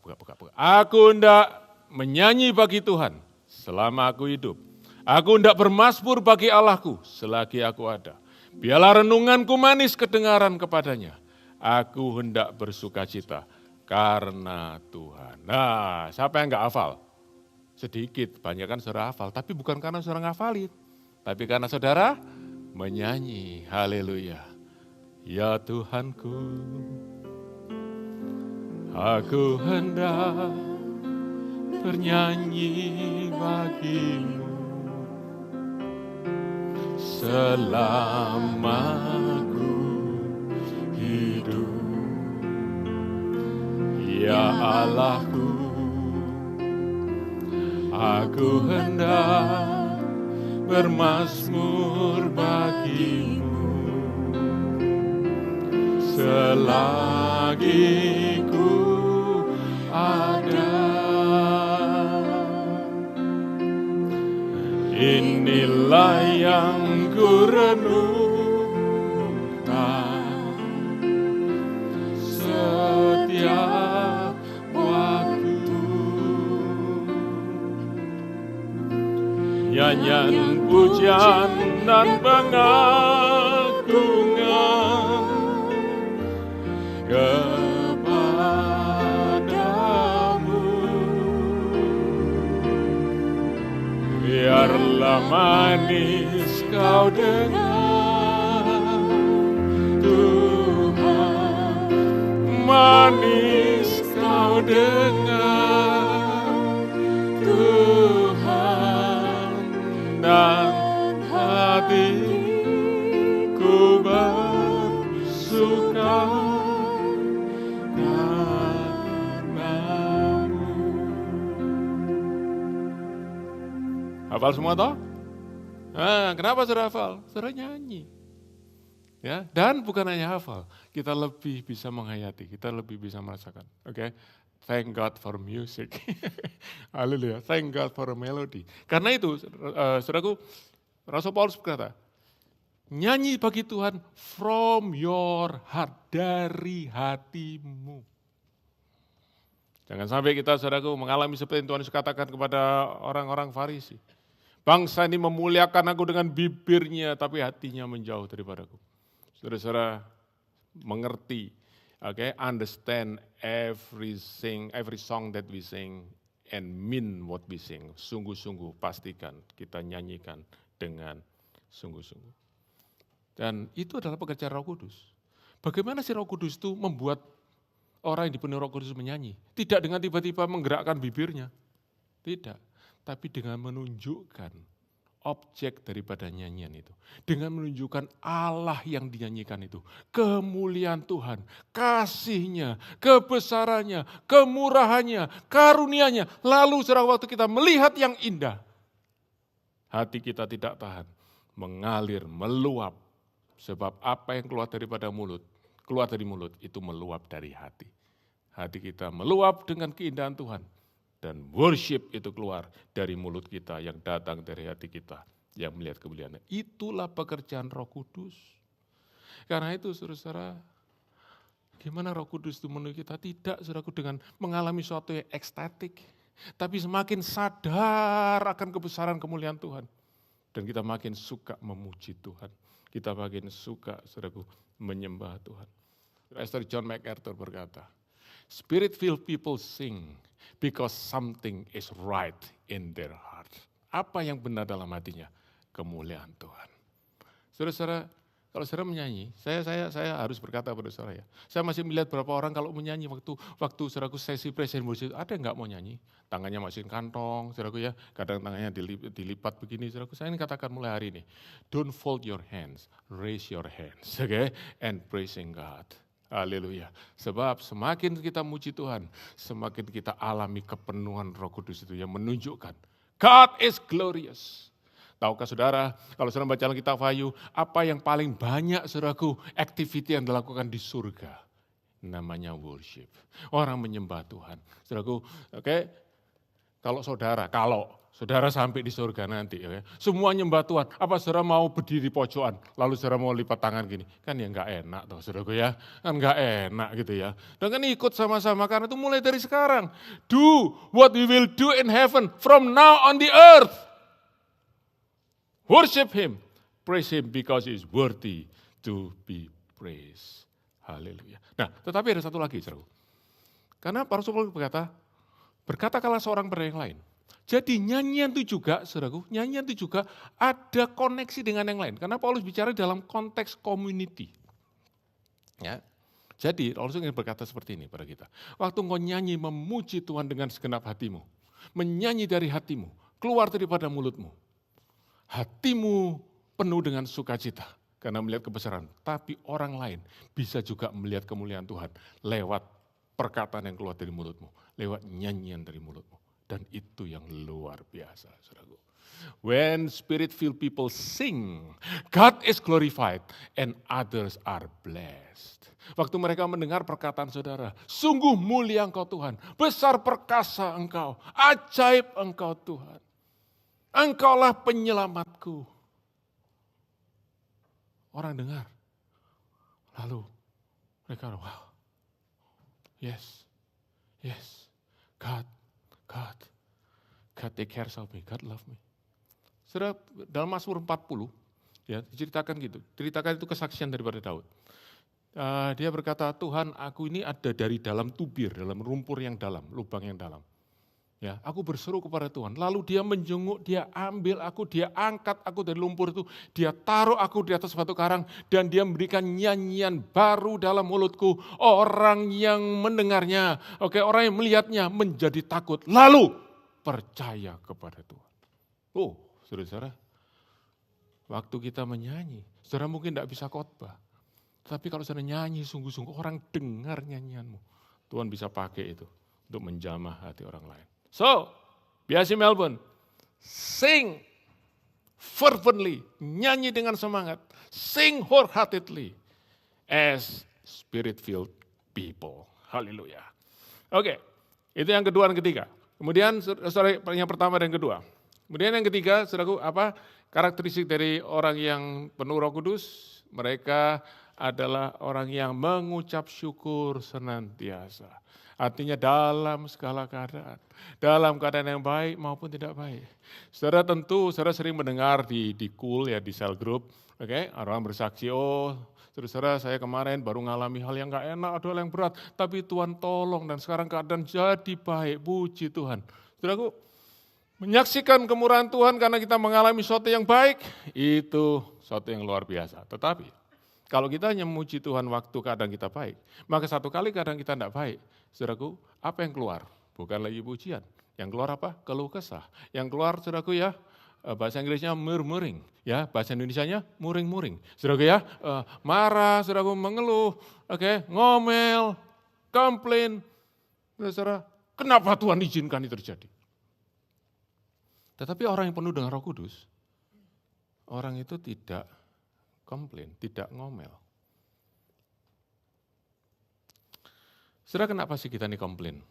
Aku hendak menyanyi bagi Tuhan selama aku hidup. Aku hendak bermasmur bagi Allahku selagi aku ada. Biarlah renunganku manis kedengaran kepadanya. Aku hendak bersukacita karena Tuhan. Nah, siapa yang nggak hafal? Sedikit, banyak kan saudara hafal. Tapi bukan karena saudara ngafalin. Tapi karena saudara menyanyi. Haleluya. Ya Tuhanku, aku hendak bernyanyi bagimu selama ku hidup. Ya Allahku, aku hendak bermasmur bagimu selagi ku ada. Inilah yang ku renungkan setiap waktu. Nyanyian pujian dan pengagungan kepadamu. Biarlah manis kau dengar, Tuhan, manis kau dengar, Tuhan, dan hatiku bersuka. Hafal semua toh? Nah, kenapa saudara hafal? Saudara nyanyi. Ya, dan bukan hanya hafal, kita lebih bisa menghayati, kita lebih bisa merasakan. Oke? Thank God for music. Haleluya. Thank God for a melody. Karena itu, saudaraku, Rasul Paulus berkata, nyanyi bagi Tuhan from your heart, dari hatimu. Jangan sampai kita, saudaraku, mengalami seperti yang Tuhan Yesus katakan kepada orang-orang Farisi. Bangsa ini memuliakan aku dengan bibirnya, tapi hatinya menjauh daripadaku. Saudara-saudara mengerti, understand every song that we sing and mean what we sing. Sungguh-sungguh pastikan kita nyanyikan dengan sungguh-sungguh. Dan itu adalah pekerjaan Roh Kudus. Bagaimana sih Roh Kudus itu membuat orang yang dipenuhi Roh Kudus menyanyi? Tidak dengan tiba-tiba menggerakkan bibirnya. Tidak. Tapi dengan menunjukkan objek daripada nyanyian itu. Dengan menunjukkan Allah yang dinyanyikan itu. Kemuliaan Tuhan, kasih-Nya, kebesarannya, kemurahannya, karunia-Nya. Lalu waktu kita melihat yang indah, hati kita tidak tahan, mengalir, meluap. Sebab apa yang keluar dari mulut itu meluap dari hati. Hati kita meluap dengan keindahan Tuhan. Dan worship itu keluar dari mulut kita yang datang dari hati kita yang melihat kemuliaan. Itulah pekerjaan Roh Kudus. Karena itu saudara-saudara, gimana Roh Kudus itu memenuhi kita? Tidak, saudaraku, dengan mengalami sesuatu yang ekstatik. Tapi semakin sadar akan kebesaran kemuliaan Tuhan. Dan kita makin suka memuji Tuhan. Kita makin suka, saudaraku, menyembah Tuhan. Pastor John MacArthur berkata, Spirit-filled people sing because something is right in their heart. Apa yang benar dalam hatinya? Kemuliaan Tuhan. Saudara-saudara, kalau saudara menyanyi, saya harus berkata pada saudara ya. Saya masih melihat beberapa orang kalau menyanyi waktu saudaraku sesi presiden worship, ada yang nggak mau nyanyi? Tangannya masukin kantong, saudaraku ya. Kadang tangannya dilipat begini, saudaraku. Saya ini katakan mulai hari ini, don't fold your hands, raise your hands, okay? And praising God. Haleluya. Sebab semakin kita muji Tuhan, semakin kita alami kepenuhan Roh Kudus itu yang menunjukkan God is glorious. Tahukah saudara, kalau saudara baca Alkitab Wahyu, apa yang paling banyak saudaraku activity yang dilakukan di surga? Namanya worship. Orang menyembah Tuhan. Saudaraku, kalau Saudara sampai di surga nanti, ya. Semua nyembah Tuhan. Apa saudara mau berdiri di pojokan, lalu saudara mau lipat tangan gini? Kan ya nggak enak toh saudaraku ya. Kan nggak enak gitu ya. Dan kan ikut sama-sama, karena itu mulai dari sekarang. Do what we will do in heaven from now on the earth. Worship Him. Praise Him because He is worthy to be praised. Haleluya. Nah, tetapi ada satu lagi saudaraku. Karena para Rasul berkatakanlah seorang pada yang lain. Jadi nyanyian itu juga, saudaraku, nyanyian itu juga ada koneksi dengan yang lain. Karena Paulus bicara dalam konteks community. Ya. Jadi Paulus ingin berkata seperti ini pada kita. Waktu engkau nyanyi memuji Tuhan dengan segenap hatimu. Menyanyi dari hatimu, keluar daripada mulutmu. Hatimu penuh dengan sukacita karena melihat kebesaran. Tapi orang lain bisa juga melihat kemuliaan Tuhan lewat perkataan yang keluar dari mulutmu. Lewat nyanyian dari mulutmu. Dan itu yang luar biasa, saudaraku. When spirit-filled people sing, God is glorified and others are blessed. Waktu mereka mendengar perkataan saudara, sungguh mulia Engkau Tuhan, besar perkasa Engkau, ajaib Engkau Tuhan. Engkaulah penyelamatku. Orang dengar, lalu mereka, wow, yes, God take care of me, God love me. Saudara, dalam Mazmur 40, ya, diceritakan gitu. Ceritakan itu kesaksian daripada Daud. Dia berkata, Tuhan, aku ini ada dari dalam tubir, dalam rumpur yang dalam, lubang yang dalam. Ya, aku berseru kepada Tuhan, lalu dia menjenguk, dia ambil aku, dia angkat aku dari lumpur itu, dia taruh aku di atas batu karang, dan dia memberikan nyanyian baru dalam mulutku. Orang yang mendengarnya, orang yang melihatnya menjadi takut, lalu percaya kepada Tuhan. Oh, saudara-saudara, waktu kita menyanyi, saudara mungkin tidak bisa khotbah, tapi kalau saudara nyanyi sungguh-sungguh, orang dengar nyanyianmu. Tuhan bisa pakai itu untuk menjamah hati orang lain. So, BIC Melbourne, sing fervently, nyanyi dengan semangat, sing wholeheartedly as spirit-filled people. Haleluya. Oke, itu yang kedua dan ketiga. Kemudian saudara, yang pertama dan kedua. Kemudian yang ketiga, saudaraku, apa karakteristik dari orang yang penuh Roh Kudus? Mereka adalah orang yang mengucap syukur senantiasa. Artinya dalam segala keadaan, dalam keadaan yang baik maupun tidak baik. Saudara tentu, saudara sering mendengar di cool ya, di cell group, orang bersaksi, oh saudara saya kemarin baru ngalami hal yang gak enak, ada hal yang berat, tapi Tuhan tolong dan sekarang keadaan jadi baik, puji Tuhan. Saudaraku, menyaksikan kemurahan Tuhan karena kita mengalami sesuatu yang baik, itu sesuatu yang luar biasa. Tetapi, kalau kita hanya memuji Tuhan waktu keadaan kita baik, maka satu kali keadaan kita tidak baik, saudaraku, apa yang keluar? Bukan lagi pujian. Yang keluar apa? Keluh kesah. Yang keluar, saudaraku ya, bahasa Inggrisnya murmuring, ya, bahasa Indonesianya muring-muring. Saudaraku ya, marah, saudaraku mengeluh, ngomel, komplain. Saudara, kenapa Tuhan izinkan itu terjadi? Tetapi orang yang penuh dengan Roh Kudus, orang itu tidak komplain, tidak ngomel. Saudara, kenapa sih kita ini komplain?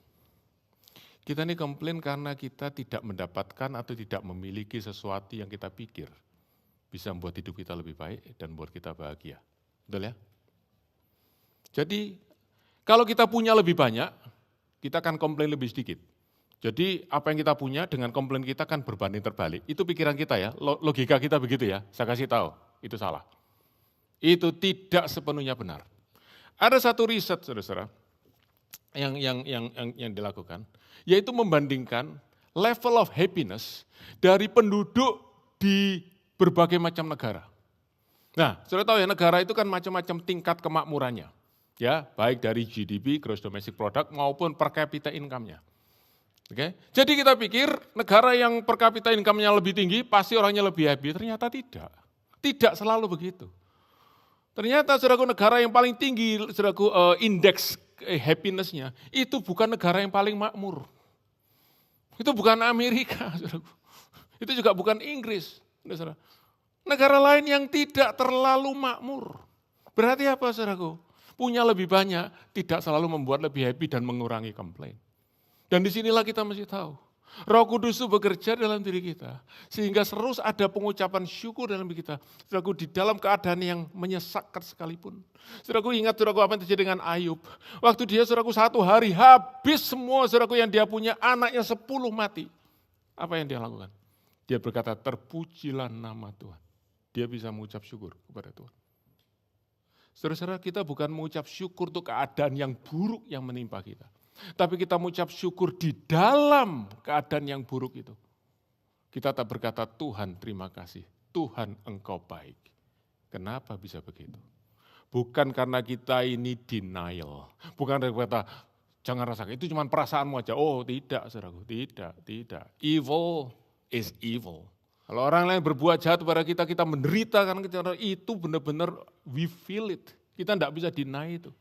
Kita ini komplain karena kita tidak mendapatkan atau tidak memiliki sesuatu yang kita pikir bisa membuat hidup kita lebih baik dan membuat kita bahagia. Betul ya? Jadi, kalau kita punya lebih banyak, kita akan komplain lebih sedikit. Jadi, apa yang kita punya dengan komplain kita kan berbanding terbalik. Itu pikiran kita ya, logika kita begitu ya. Saya kasih tahu, itu salah. Itu tidak sepenuhnya benar. Ada satu riset, saudara-saudara, yang dilakukan, yaitu membandingkan level of happiness dari penduduk di berbagai macam negara. Nah, saudara tahu ya, negara itu kan macam-macam tingkat kemakmurannya, ya, baik dari GDP, Gross Domestic Product, maupun per capita income-nya. Jadi kita pikir negara yang per capita income-nya lebih tinggi, pasti orangnya lebih happy. Ternyata tidak. Tidak selalu begitu. Ternyata, saudaraku, negara yang paling tinggi, saudaraku, indeks happiness-nya, itu bukan negara yang paling makmur. Itu bukan Amerika, saudaraku. Itu juga bukan Inggris. Saudara. Negara lain yang tidak terlalu makmur. Berarti apa, saudaraku? Punya lebih banyak, tidak selalu membuat lebih happy dan mengurangi komplain. Dan disinilah kita mesti tahu, Roh Kudus itu bekerja dalam diri kita. Sehingga terus ada pengucapan syukur dalam diri kita. Saudaraku, di dalam keadaan yang menyesakkan sekalipun. Saudaraku, ingat saudaraku apa yang terjadi dengan Ayub. Waktu dia saudaraku 1 hari habis semua saudaraku yang dia punya, anaknya 10 mati. Apa yang dia lakukan? Dia berkata, terpujilah nama Tuhan. Dia bisa mengucap syukur kepada Tuhan. Saudara-saudara, kita bukan mengucap syukur untuk keadaan yang buruk yang menimpa kita. Tapi kita mengucap syukur di dalam keadaan yang buruk itu. Kita tak berkata, Tuhan terima kasih, Tuhan engkau baik. Kenapa bisa begitu? Bukan karena kita ini denial. Bukan karena kita jangan rasakan, itu cuma perasaanmu aja. Oh tidak, saudaraku, tidak. Evil is evil. Kalau orang lain berbuat jahat kepada kita, kita menderita karena itu benar-benar we feel it. Kita tidak bisa deny itu.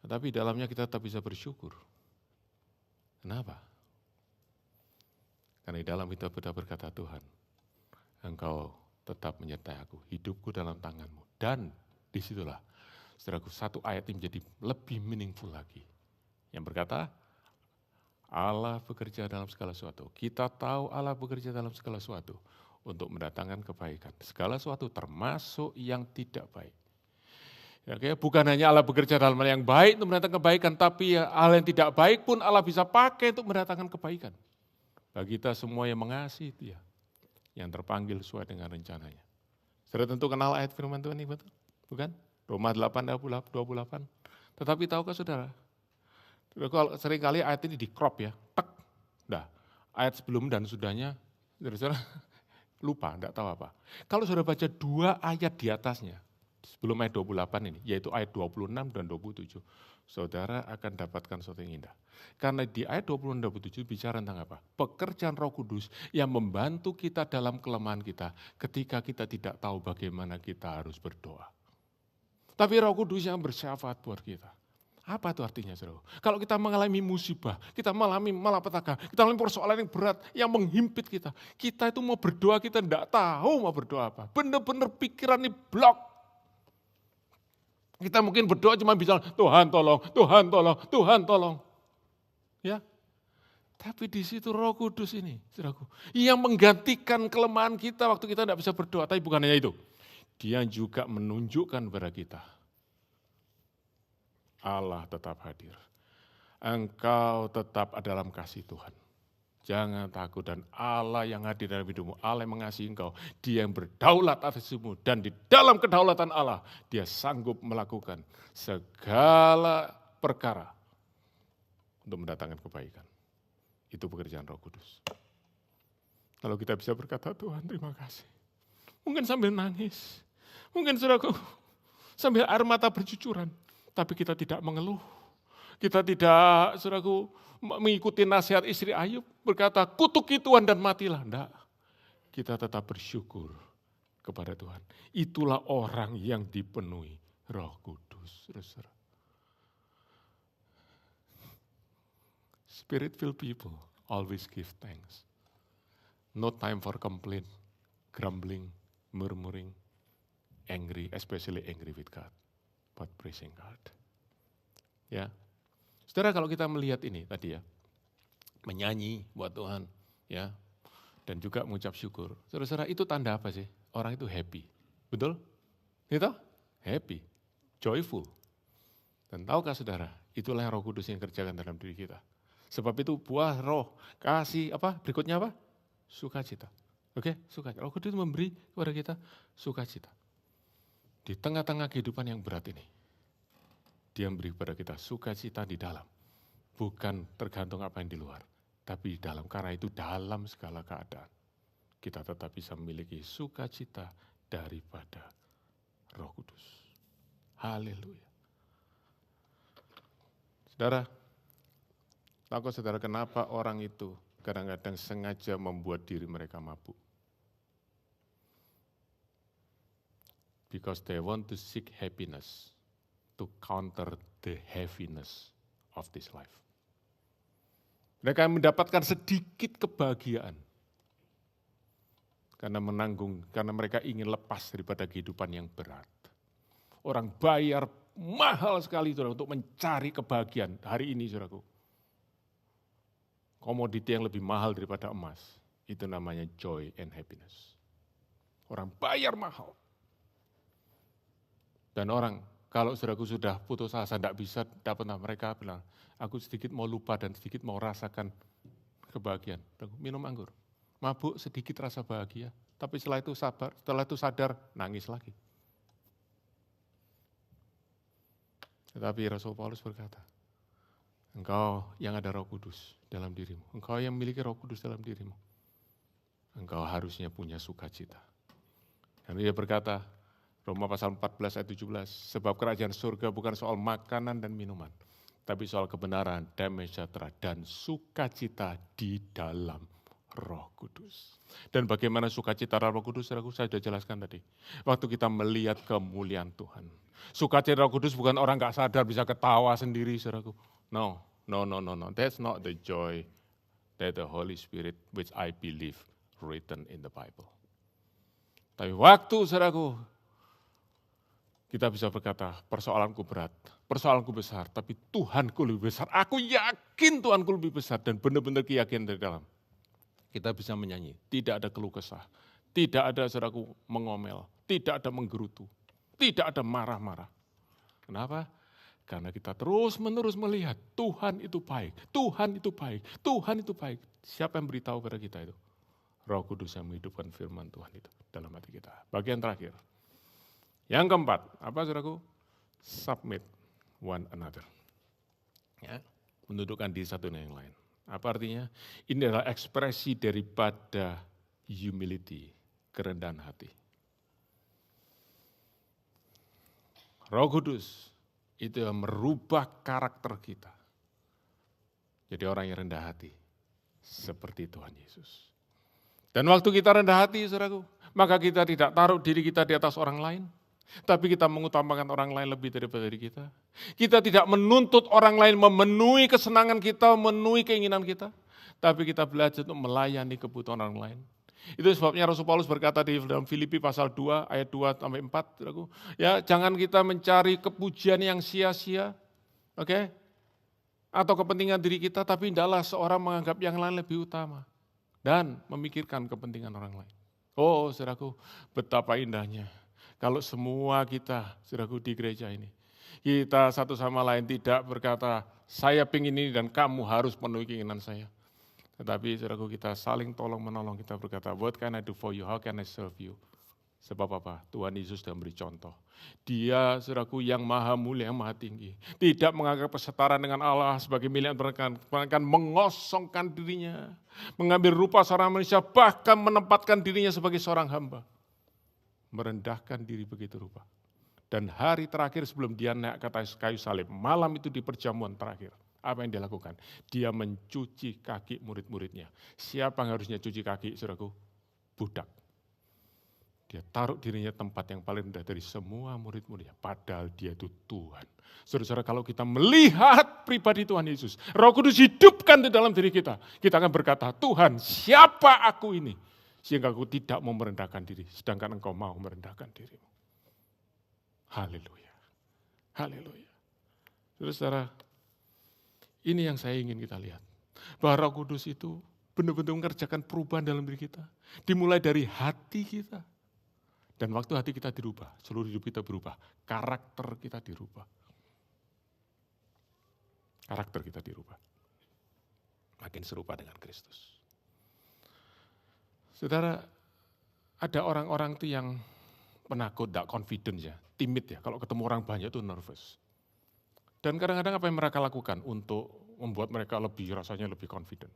Tapi dalamnya kita tetap bisa bersyukur. Kenapa? Karena di dalam kita berkata, Tuhan, engkau tetap menyertai aku, hidupku dalam tanganmu. Dan disitulah, saudaraku, satu ayat ini menjadi lebih meaningful lagi. Yang berkata, Allah bekerja dalam segala sesuatu. Kita tahu Allah bekerja dalam segala sesuatu untuk mendatangkan kebaikan. Segala sesuatu termasuk yang tidak baik. Ya, bukan hanya Allah bekerja dalam hal yang baik untuk mendatangkan kebaikan, tapi hal yang tidak baik pun Allah bisa pakai untuk mendatangkan kebaikan. Bagi kita semua yang mengasihi Dia, yang terpanggil sesuai dengan rencananya. Sudah tentu kenal ayat firman Tuhan ini, betul? Bukan? Roma 8:28. Tetapi tahukah saudara? Kalau seringkali ayat ini di crop ya, tek. Nah, ayat sebelum dan sudahnya, saudara lupa, enggak tahu apa. Kalau saudara baca 2 ayat di atasnya, sebelum ayat 28 ini, yaitu ayat 26 dan 27, saudara akan dapatkan sesuatu yang indah. Karena di ayat 26 dan 27 bicara tentang apa? Pekerjaan Roh Kudus yang membantu kita dalam kelemahan kita ketika kita tidak tahu bagaimana kita harus berdoa. Tapi Roh Kudus yang bersyafaat buat kita. Apa itu artinya, saudara? Kalau kita mengalami musibah, kita mengalami malapetaka, kita mengalami persoalan yang berat, yang menghimpit kita. Kita itu mau berdoa, kita tidak tahu mau berdoa apa. Benar-benar pikiran ini blok. Kita mungkin berdoa cuma bisa, Tuhan tolong, Tuhan tolong, Tuhan tolong. Ya, tapi di situ Roh Kudus ini, saudaraku, yang menggantikan kelemahan kita waktu kita tidak bisa berdoa. Tapi bukan hanya itu, Dia juga menunjukkan kepada kita, Allah tetap hadir. Engkau tetap dalam kasih Tuhan. Jangan takut, dan Allah yang hadir dalam hidupmu, Allah yang mengasihi engkau, Dia yang berdaulat atas hidupmu, dan di dalam kedaulatan Allah, Dia sanggup melakukan segala perkara untuk mendatangkan kebaikan. Itu pekerjaan Roh Kudus. Kalau kita bisa berkata, Tuhan terima kasih. Mungkin sambil nangis, mungkin saudaraku sambil air mata bercucuran, tapi kita tidak mengeluh. Kita tidak, saudaraku, mengikuti nasihat istri Ayub, berkata, kutuki Tuhan dan matilah. Enggak, kita tetap bersyukur kepada Tuhan. Itulah orang yang dipenuhi Roh Kudus. Spirit-filled people always give thanks. No time for complaint, grumbling, murmuring, angry, especially angry with God. But praising God. Ya, saudara, kalau kita melihat ini tadi ya, menyanyi buat Tuhan, ya, dan juga mengucap syukur. Saudara-saudara, itu tanda apa sih? Orang itu happy, betul? Itu happy, joyful. Dan tahukah saudara, itulah yang Roh Kudus yang kerjakan dalam diri kita. Sebab itu buah Roh kasih apa? Berikutnya apa? Sukacita. Oke, sukacita. Roh Kudus memberi kepada kita sukacita. Di tengah-tengah kehidupan yang berat ini, Dia memberi kepada kita sukacita di dalam. Bukan tergantung apa yang di luar, tapi di dalam. Karena itu dalam segala keadaan, kita tetap bisa memiliki sukacita daripada Roh Kudus. Haleluya. Saudara, tahu saudara kenapa orang itu kadang-kadang sengaja membuat diri mereka mabuk? Because they want to seek happiness to counter the heaviness of this life. Mereka mendapatkan sedikit kebahagiaan karena mereka ingin lepas daripada kehidupan yang berat. Orang bayar mahal sekali saudara, untuk mencari kebahagiaan hari ini, saudaraku. komoditi yang lebih mahal daripada emas. Itu namanya joy and happiness. Orang bayar mahal. Dan orang, kalau saudaraku sudah putus asa, tidak bisa dapat, mereka bilang, aku sedikit mau lupa dan sedikit mau rasakan kebahagiaan. Minum anggur. Mabuk sedikit rasa bahagia, tapi setelah itu sadar, nangis lagi. Tetapi Rasul Paulus berkata, engkau yang ada Roh Kudus dalam dirimu, engkau yang memiliki Roh Kudus dalam dirimu, engkau harusnya punya sukacita. Dan dia berkata, Roma pasal 14 ayat 17, sebab kerajaan surga bukan soal makanan dan minuman, tapi soal kebenaran, damai sejahtera, dan sukacita di dalam Roh Kudus. Dan bagaimana sukacita dalam Roh Kudus, saya sudah jelaskan tadi. Waktu kita melihat kemuliaan Tuhan. Sukacita Roh Kudus bukan orang gak sadar bisa ketawa sendiri, saudaraku. No. That's not the joy that the Holy Spirit, which I believe, written in the Bible. Tapi waktu, saudaraku, kita bisa berkata, persoalanku berat, persoalanku besar, tapi Tuhanku lebih besar. Aku yakin Tuhanku lebih besar dan benar-benar keyakinan dari dalam. Kita bisa menyanyi, tidak ada keluh kesah, tidak ada saudaraku mengomel, tidak ada menggerutu, tidak ada marah-marah. Kenapa? Karena kita terus-menerus melihat Tuhan itu baik, Tuhan itu baik, Tuhan itu baik. Siapa yang beritahu pada kita itu? Roh Kudus yang menghidupkan firman Tuhan itu dalam hati kita. Bagian terakhir. Yang keempat, apa saudaraku? Submit one another. Ya, mendudukkan diri satu dengan yang lain. Apa artinya? Ini adalah ekspresi daripada humility, kerendahan hati. Roh Kudus itu merubah karakter kita. Jadi orang yang rendah hati, seperti Tuhan Yesus. Dan waktu kita rendah hati, saudaraku, maka kita tidak taruh diri kita di atas orang lain, tapi kita mengutamakan orang lain lebih daripada diri kita. Kita tidak menuntut orang lain memenuhi kesenangan kita, memenuhi keinginan kita, tapi kita belajar untuk melayani kebutuhan orang lain. Itu sebabnya Rasul Paulus berkata di dalam Filipi pasal 2 ayat 2-4, ya, jangan kita mencari kepujian yang sia-sia, oke? Atau kepentingan diri kita, tapi hendaklah seorang menganggap yang lain lebih utama dan memikirkan kepentingan orang lain. Oh, saudaraku, betapa indahnya kalau semua kita, saudaraku, di gereja ini, kita satu sama lain tidak berkata, saya pingin ini dan kamu harus penuhi keinginan saya. Tetapi saudaraku, kita saling tolong menolong, kita berkata, what can I do for you, how can I serve you? Sebab apa? Tuhan Yesus sudah memberi contoh. Dia, saudaraku, yang maha mulia, yang maha tinggi. Tidak menganggap kesetaraan dengan Allah sebagai milik mereka, bahkan mengosongkan dirinya. Mengambil rupa seorang manusia, bahkan menempatkan dirinya sebagai seorang hamba. Merendahkan diri begitu rupa. Dan hari terakhir sebelum dia naik ke atas kayu salib, malam itu di perjamuan terakhir. Apa yang dia lakukan? Dia mencuci kaki murid-muridnya. Siapa yang harusnya cuci kaki, saudaraku? Budak. Dia taruh dirinya tempat yang paling rendah dari semua murid-muridnya. Padahal dia itu Tuhan. Saudara-saudara, kalau kita melihat pribadi Tuhan Yesus, Roh Kudus hidupkan di dalam diri kita. Kita akan berkata, Tuhan, siapa aku ini? Sehingga aku tidak mau merendahkan diri, sedangkan engkau mau merendahkan dirimu. Haleluya. Haleluya. Saudara-saudara, ini yang saya ingin kita lihat. Bahwa Roh Kudus itu benar-benar mengerjakan perubahan dalam diri kita. Dimulai dari hati kita. Dan waktu hati kita dirubah, seluruh hidup kita berubah. Karakter kita dirubah. Karakter kita dirubah. Makin serupa dengan Kristus. Saudara, ada orang-orang itu yang penakut, tidak confident ya, timid ya. Kalau ketemu orang banyak itu nervous. Dan kadang-kadang apa yang mereka lakukan untuk membuat mereka rasanya lebih confident?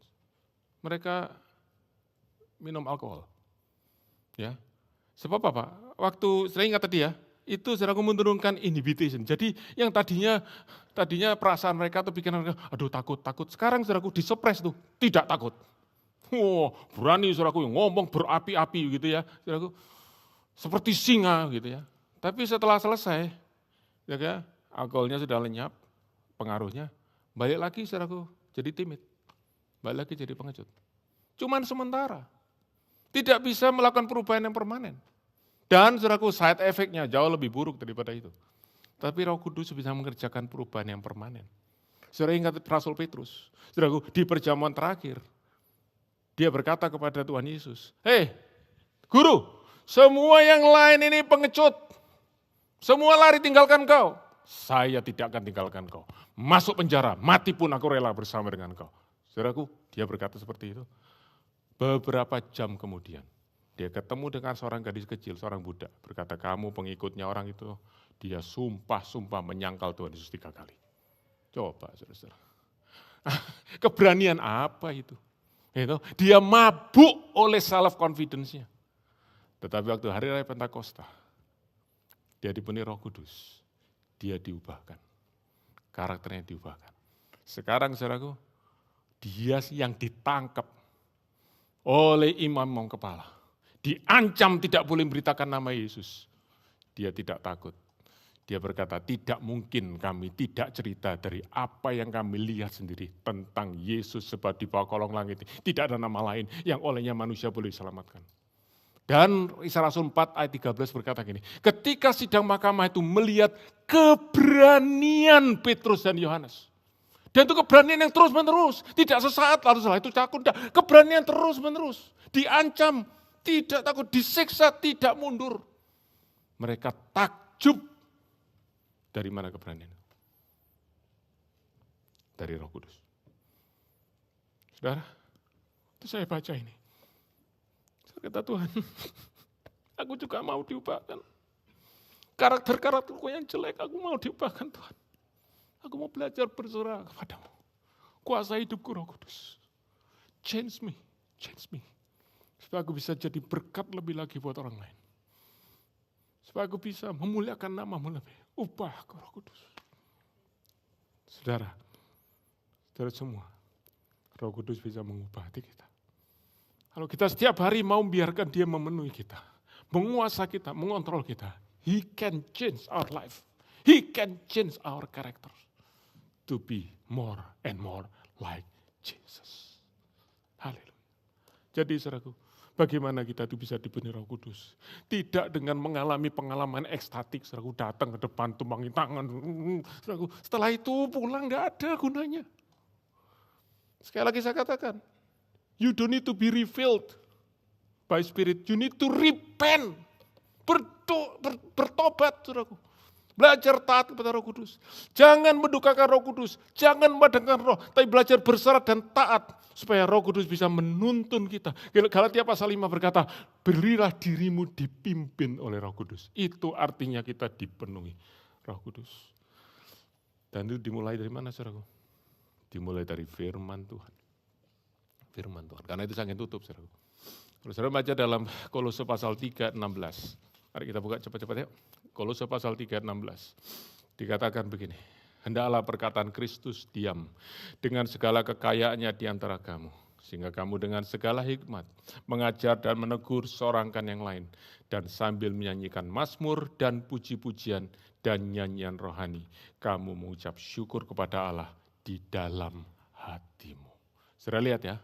Mereka minum alkohol. Ya. Sebab apa? Waktu saya ingat tadi ya, itu saudara menurunkan inhibition. Jadi yang tadinya perasaan mereka atau pikiran mereka, aduh takut. Sekarang saudaraku disupres tuh, tidak takut. Berani saudaraku ngomong berapi-api gitu ya, saudaraku. Seperti singa gitu ya. Tapi setelah selesai, ya, alkoholnya sudah lenyap, pengaruhnya, balik lagi saudaraku jadi timid, balik lagi jadi pengecut. Cuman sementara, tidak bisa melakukan perubahan yang permanen. Dan saudaraku side effect-nya jauh lebih buruk daripada itu. Tapi Roh Kudus bisa mengerjakan perubahan yang permanen. Saudara ingat Rasul Petrus, saudaraku, di perjamuan terakhir, dia berkata kepada Tuhan Yesus, "Hei, Guru, semua yang lain ini pengecut, semua lari tinggalkan kau. Saya tidak akan tinggalkan kau. Masuk penjara, mati pun aku rela bersama dengan kau." Saudaraku, dia berkata seperti itu. Beberapa jam kemudian, dia ketemu dengan seorang gadis kecil, seorang budak. Berkata, "Kamu pengikutnya orang itu." Dia sumpah-sumpah menyangkal Tuhan Yesus 3 kali. Coba saudara-saudara. Keberanian apa itu? Dia mabuk oleh self confidence-nya. Tetapi waktu hari raya Pentakosta, dia dipenuhi Roh Kudus. Dia diubahkan. Karakternya diubahkan. Sekarang saudaraku, dia yang ditangkap oleh imam kepala. Diancam tidak boleh memberitakan nama Yesus. Dia tidak takut. Dia berkata, "Tidak mungkin kami tidak cerita dari apa yang kami lihat sendiri tentang Yesus sebab di bawah kolong langit. Tidak ada nama lain yang olehnya manusia boleh diselamatkan." Dan Kisah Rasul 4 ayat 13 berkata gini, ketika sidang mahkamah itu melihat keberanian Petrus dan Yohanes. Dan itu keberanian yang terus menerus, tidak sesaat lalu setelah itu takut, keberanian terus menerus. Diancam, tidak takut, disiksa, tidak mundur. Mereka takjub. Dari mana keberanian? Dari Roh Kudus. Saudara, itu saya baca ini. Saya kata, Tuhan, aku juga mau diubahkan. Karakter-karakterku yang jelek, aku mau diubahkan Tuhan. Aku mau belajar berserah kepadamu. Kuasai hidupku Roh Kudus. Change me. Supaya aku bisa jadi berkat lebih lagi buat orang lain. Supaya aku bisa memuliakan namamu lebih. Ubah ke Roh Kudus. Saudara semua, Roh Kudus bisa mengubah hati kita. Kalau kita setiap hari mau biarkan dia memenuhi kita, menguasai kita, mengontrol kita, He can change our life. He can change our character to be more and more like Jesus. Haleluya. Jadi saudaraku, bagaimana kita itu bisa dipenuhi Roh Kudus? Tidak dengan mengalami pengalaman ekstatik, saudaraku datang ke depan, tumpangi tangan, saudaraku. Setelah itu pulang gak ada gunanya. Sekali lagi saya katakan, you don't need to be refilled by Spirit, you need to repent, bertobat, saudaraku. Belajar taat kepada Roh Kudus. Jangan mendukakan Roh Kudus, jangan memadamkan roh, tapi belajar berserah dan taat supaya Roh Kudus bisa menuntun kita. Galatia pasal 5 berkata, "Berilah dirimu dipimpin oleh Roh Kudus." Itu artinya kita dipenuhi Roh Kudus. Dan itu dimulai dari mana, saudaraku? Dimulai dari firman Tuhan. Firman Tuhan. Karena itu sangat tutup, saudaraku. Kalau saudara baca dalam Kolose pasal 3:16. Mari kita buka cepat-cepat yuk. Kolose pasal 3:16. Dikatakan begini, "Hendaklah perkataan Kristus diam dengan segala kekayaannya di antara kamu, sehingga kamu dengan segala hikmat mengajar dan menegur seorangkan yang lain, dan sambil menyanyikan mazmur dan puji-pujian dan nyanyian rohani, kamu mengucap syukur kepada Allah di dalam hatimu." Saudara lihat ya,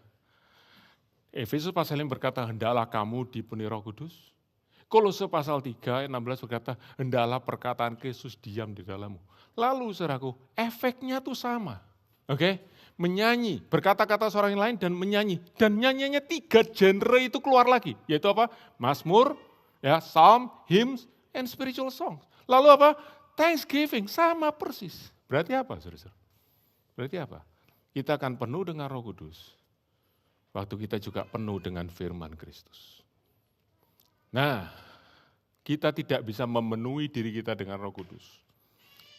Efesus pasal 5 berkata, "Hendaklah kamu dipenuhi Roh Kudus." Kolose pasal 3 ayat 16 berkata, "Hendaklah perkataan Kristus diam di dalammu." Lalu saudaraku, efeknya tuh sama. Oke? Menyanyi, berkata-kata seorang yang lain dan menyanyi. Dan nyanyiannya 3 genre itu keluar lagi. Yaitu apa? Mazmur, ya, psalm, hymns, and spiritual songs. Lalu apa? Thanksgiving, sama persis. Berarti apa, saudara? Berarti apa? Kita akan penuh dengan Roh Kudus. Waktu kita juga penuh dengan firman Kristus. Nah, kita tidak bisa memenuhi diri kita dengan Roh Kudus.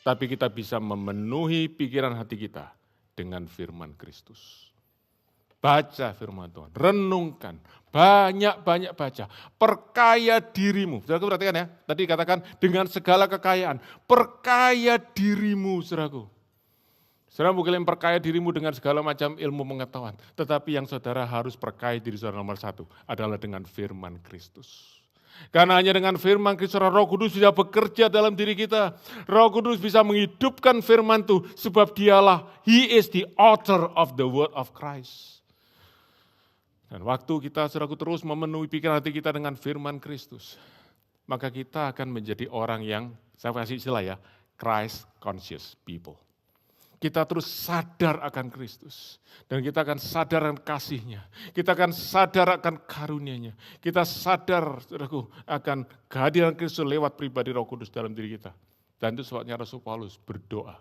Tapi kita bisa memenuhi pikiran hati kita dengan firman Kristus. Baca firman Tuhan, renungkan, banyak-banyak baca. Perkaya dirimu, saudaraku perhatikan ya, tadi katakan dengan segala kekayaan. Perkaya dirimu, saudaraku. Saudara bukan perkaya dirimu dengan segala macam ilmu pengetahuan. Tetapi yang saudara harus perkaya diri saudara nomor 1 adalah dengan firman Kristus. Karena hanya dengan firman Kristus, Roh Kudus bisa bekerja dalam diri kita. Roh Kudus bisa menghidupkan firman itu, sebab dialah, He is the author of the word of Christ. Dan waktu kita, saudaraku, terus memenuhi pikiran hati kita dengan firman Kristus, maka kita akan menjadi orang yang, saya kasih istilah ya, Christ conscious people. kita terus sadar akan Kristus. Dan kita akan sadar akan kasih-Nya. Kita akan sadar akan karunia-Nya. Kita sadar, saudaraku, akan kehadiran Kristus lewat pribadi Roh Kudus dalam diri kita. Dan itu sebabnya Rasul Paulus berdoa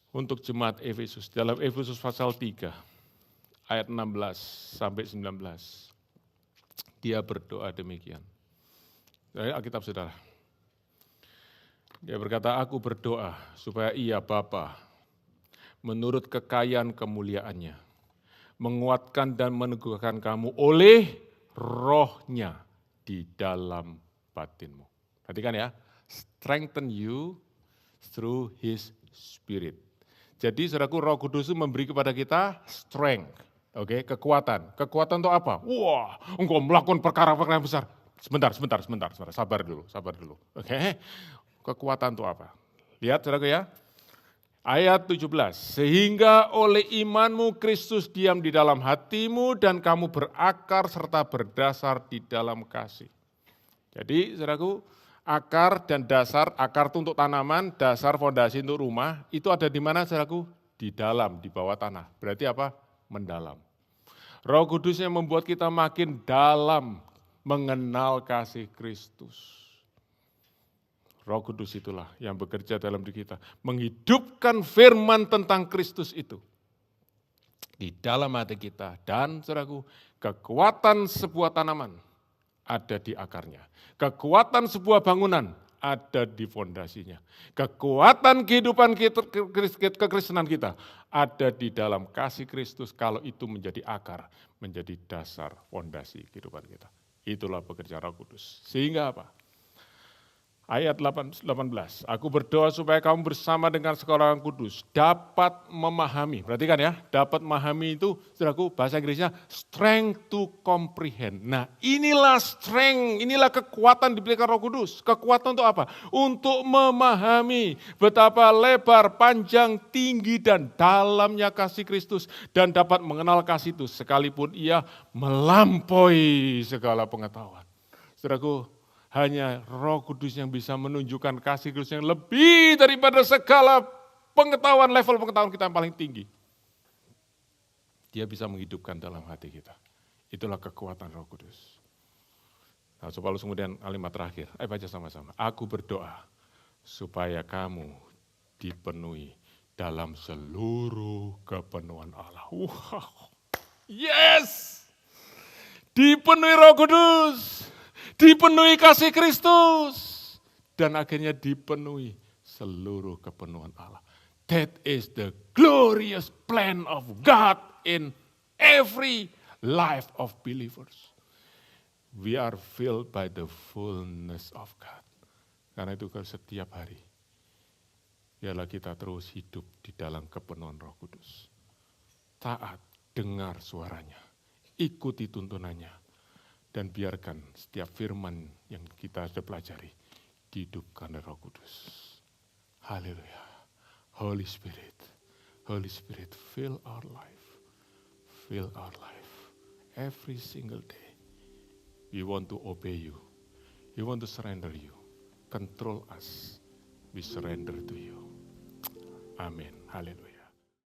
untuk jemaat Efesus. Dalam Efesus pasal 3, ayat 16 sampai 19. Dia berdoa demikian. Dari Alkitab saudara. Dia berkata, aku berdoa supaya ia Bapa, menurut kekayaan kemuliaannya, menguatkan dan meneguhkan kamu oleh rohnya di dalam batinmu. Perhatikan ya, strengthen you through his spirit. Jadi saudaraku, Roh Kudus itu memberi kepada kita strength, oke, kekuatan. Kekuatan untuk apa? Wah, engkau melakukan perkara-perkara yang besar. Sebentar, sabar dulu. Oke, kekuatan untuk apa? Lihat saudaraku ya. Ayat 17, sehingga oleh imanmu Kristus diam di dalam hatimu dan kamu berakar serta berdasar di dalam kasih. Jadi saudaraku, akar dan dasar, akar itu untuk tanaman, dasar fondasi untuk rumah, itu ada di mana saudaraku? Di dalam, di bawah tanah. Berarti apa? Mendalam. Roh Kudus yang membuat kita makin dalam mengenal kasih Kristus. Roh Kudus itulah yang bekerja dalam diri kita, menghidupkan firman tentang Kristus itu di dalam hati kita. Dan saudaraku, kekuatan sebuah tanaman ada di akarnya. Kekuatan sebuah bangunan ada di fondasinya. Kekuatan kehidupan kekristenan kita ada di dalam kasih Kristus kalau itu menjadi akar, menjadi dasar fondasi kehidupan kita. Itulah pekerjaan Roh Kudus. Sehingga apa? Ayat 18, aku berdoa supaya kamu bersama dengan segala orang kudus dapat memahami, perhatikan ya, dapat memahami itu, saudaraku, bahasa Inggrisnya strength to comprehend. Nah inilah strength, inilah kekuatan diberikan Roh Kudus. Kekuatan untuk apa? Untuk memahami betapa lebar, panjang, tinggi, dan dalamnya kasih Kristus. Dan dapat mengenal kasih itu sekalipun ia melampaui segala pengetahuan. Saudaraku, hanya Roh Kudus yang bisa menunjukkan kasih Kristus yang lebih daripada segala pengetahuan, level pengetahuan kita yang paling tinggi. Dia bisa menghidupkan dalam hati kita. Itulah kekuatan Roh Kudus. Nah, Paulus kemudian kalimat terakhir, ayo baca sama-sama. Aku berdoa supaya kamu dipenuhi dalam seluruh kepenuhan Allah. Wow, yes! Dipenuhi Roh Kudus. Dipenuhi kasih Kristus, dan akhirnya dipenuhi seluruh kepenuhan Allah. That is the glorious plan of God in every life of believers. We are filled by the fullness of God. Karena itu setiap hari, biarlah kita terus hidup di dalam kepenuhan Roh Kudus. Taat, dengar suaranya, ikuti tuntunannya. Dan biarkan setiap firman yang kita sudah pelajari dihidupkan oleh Roh Kudus. Haleluya. Holy Spirit, fill our life. Fill our life. Every single day. We want to obey you. We want to surrender you. Control us. We surrender to you. Amin. Haleluya.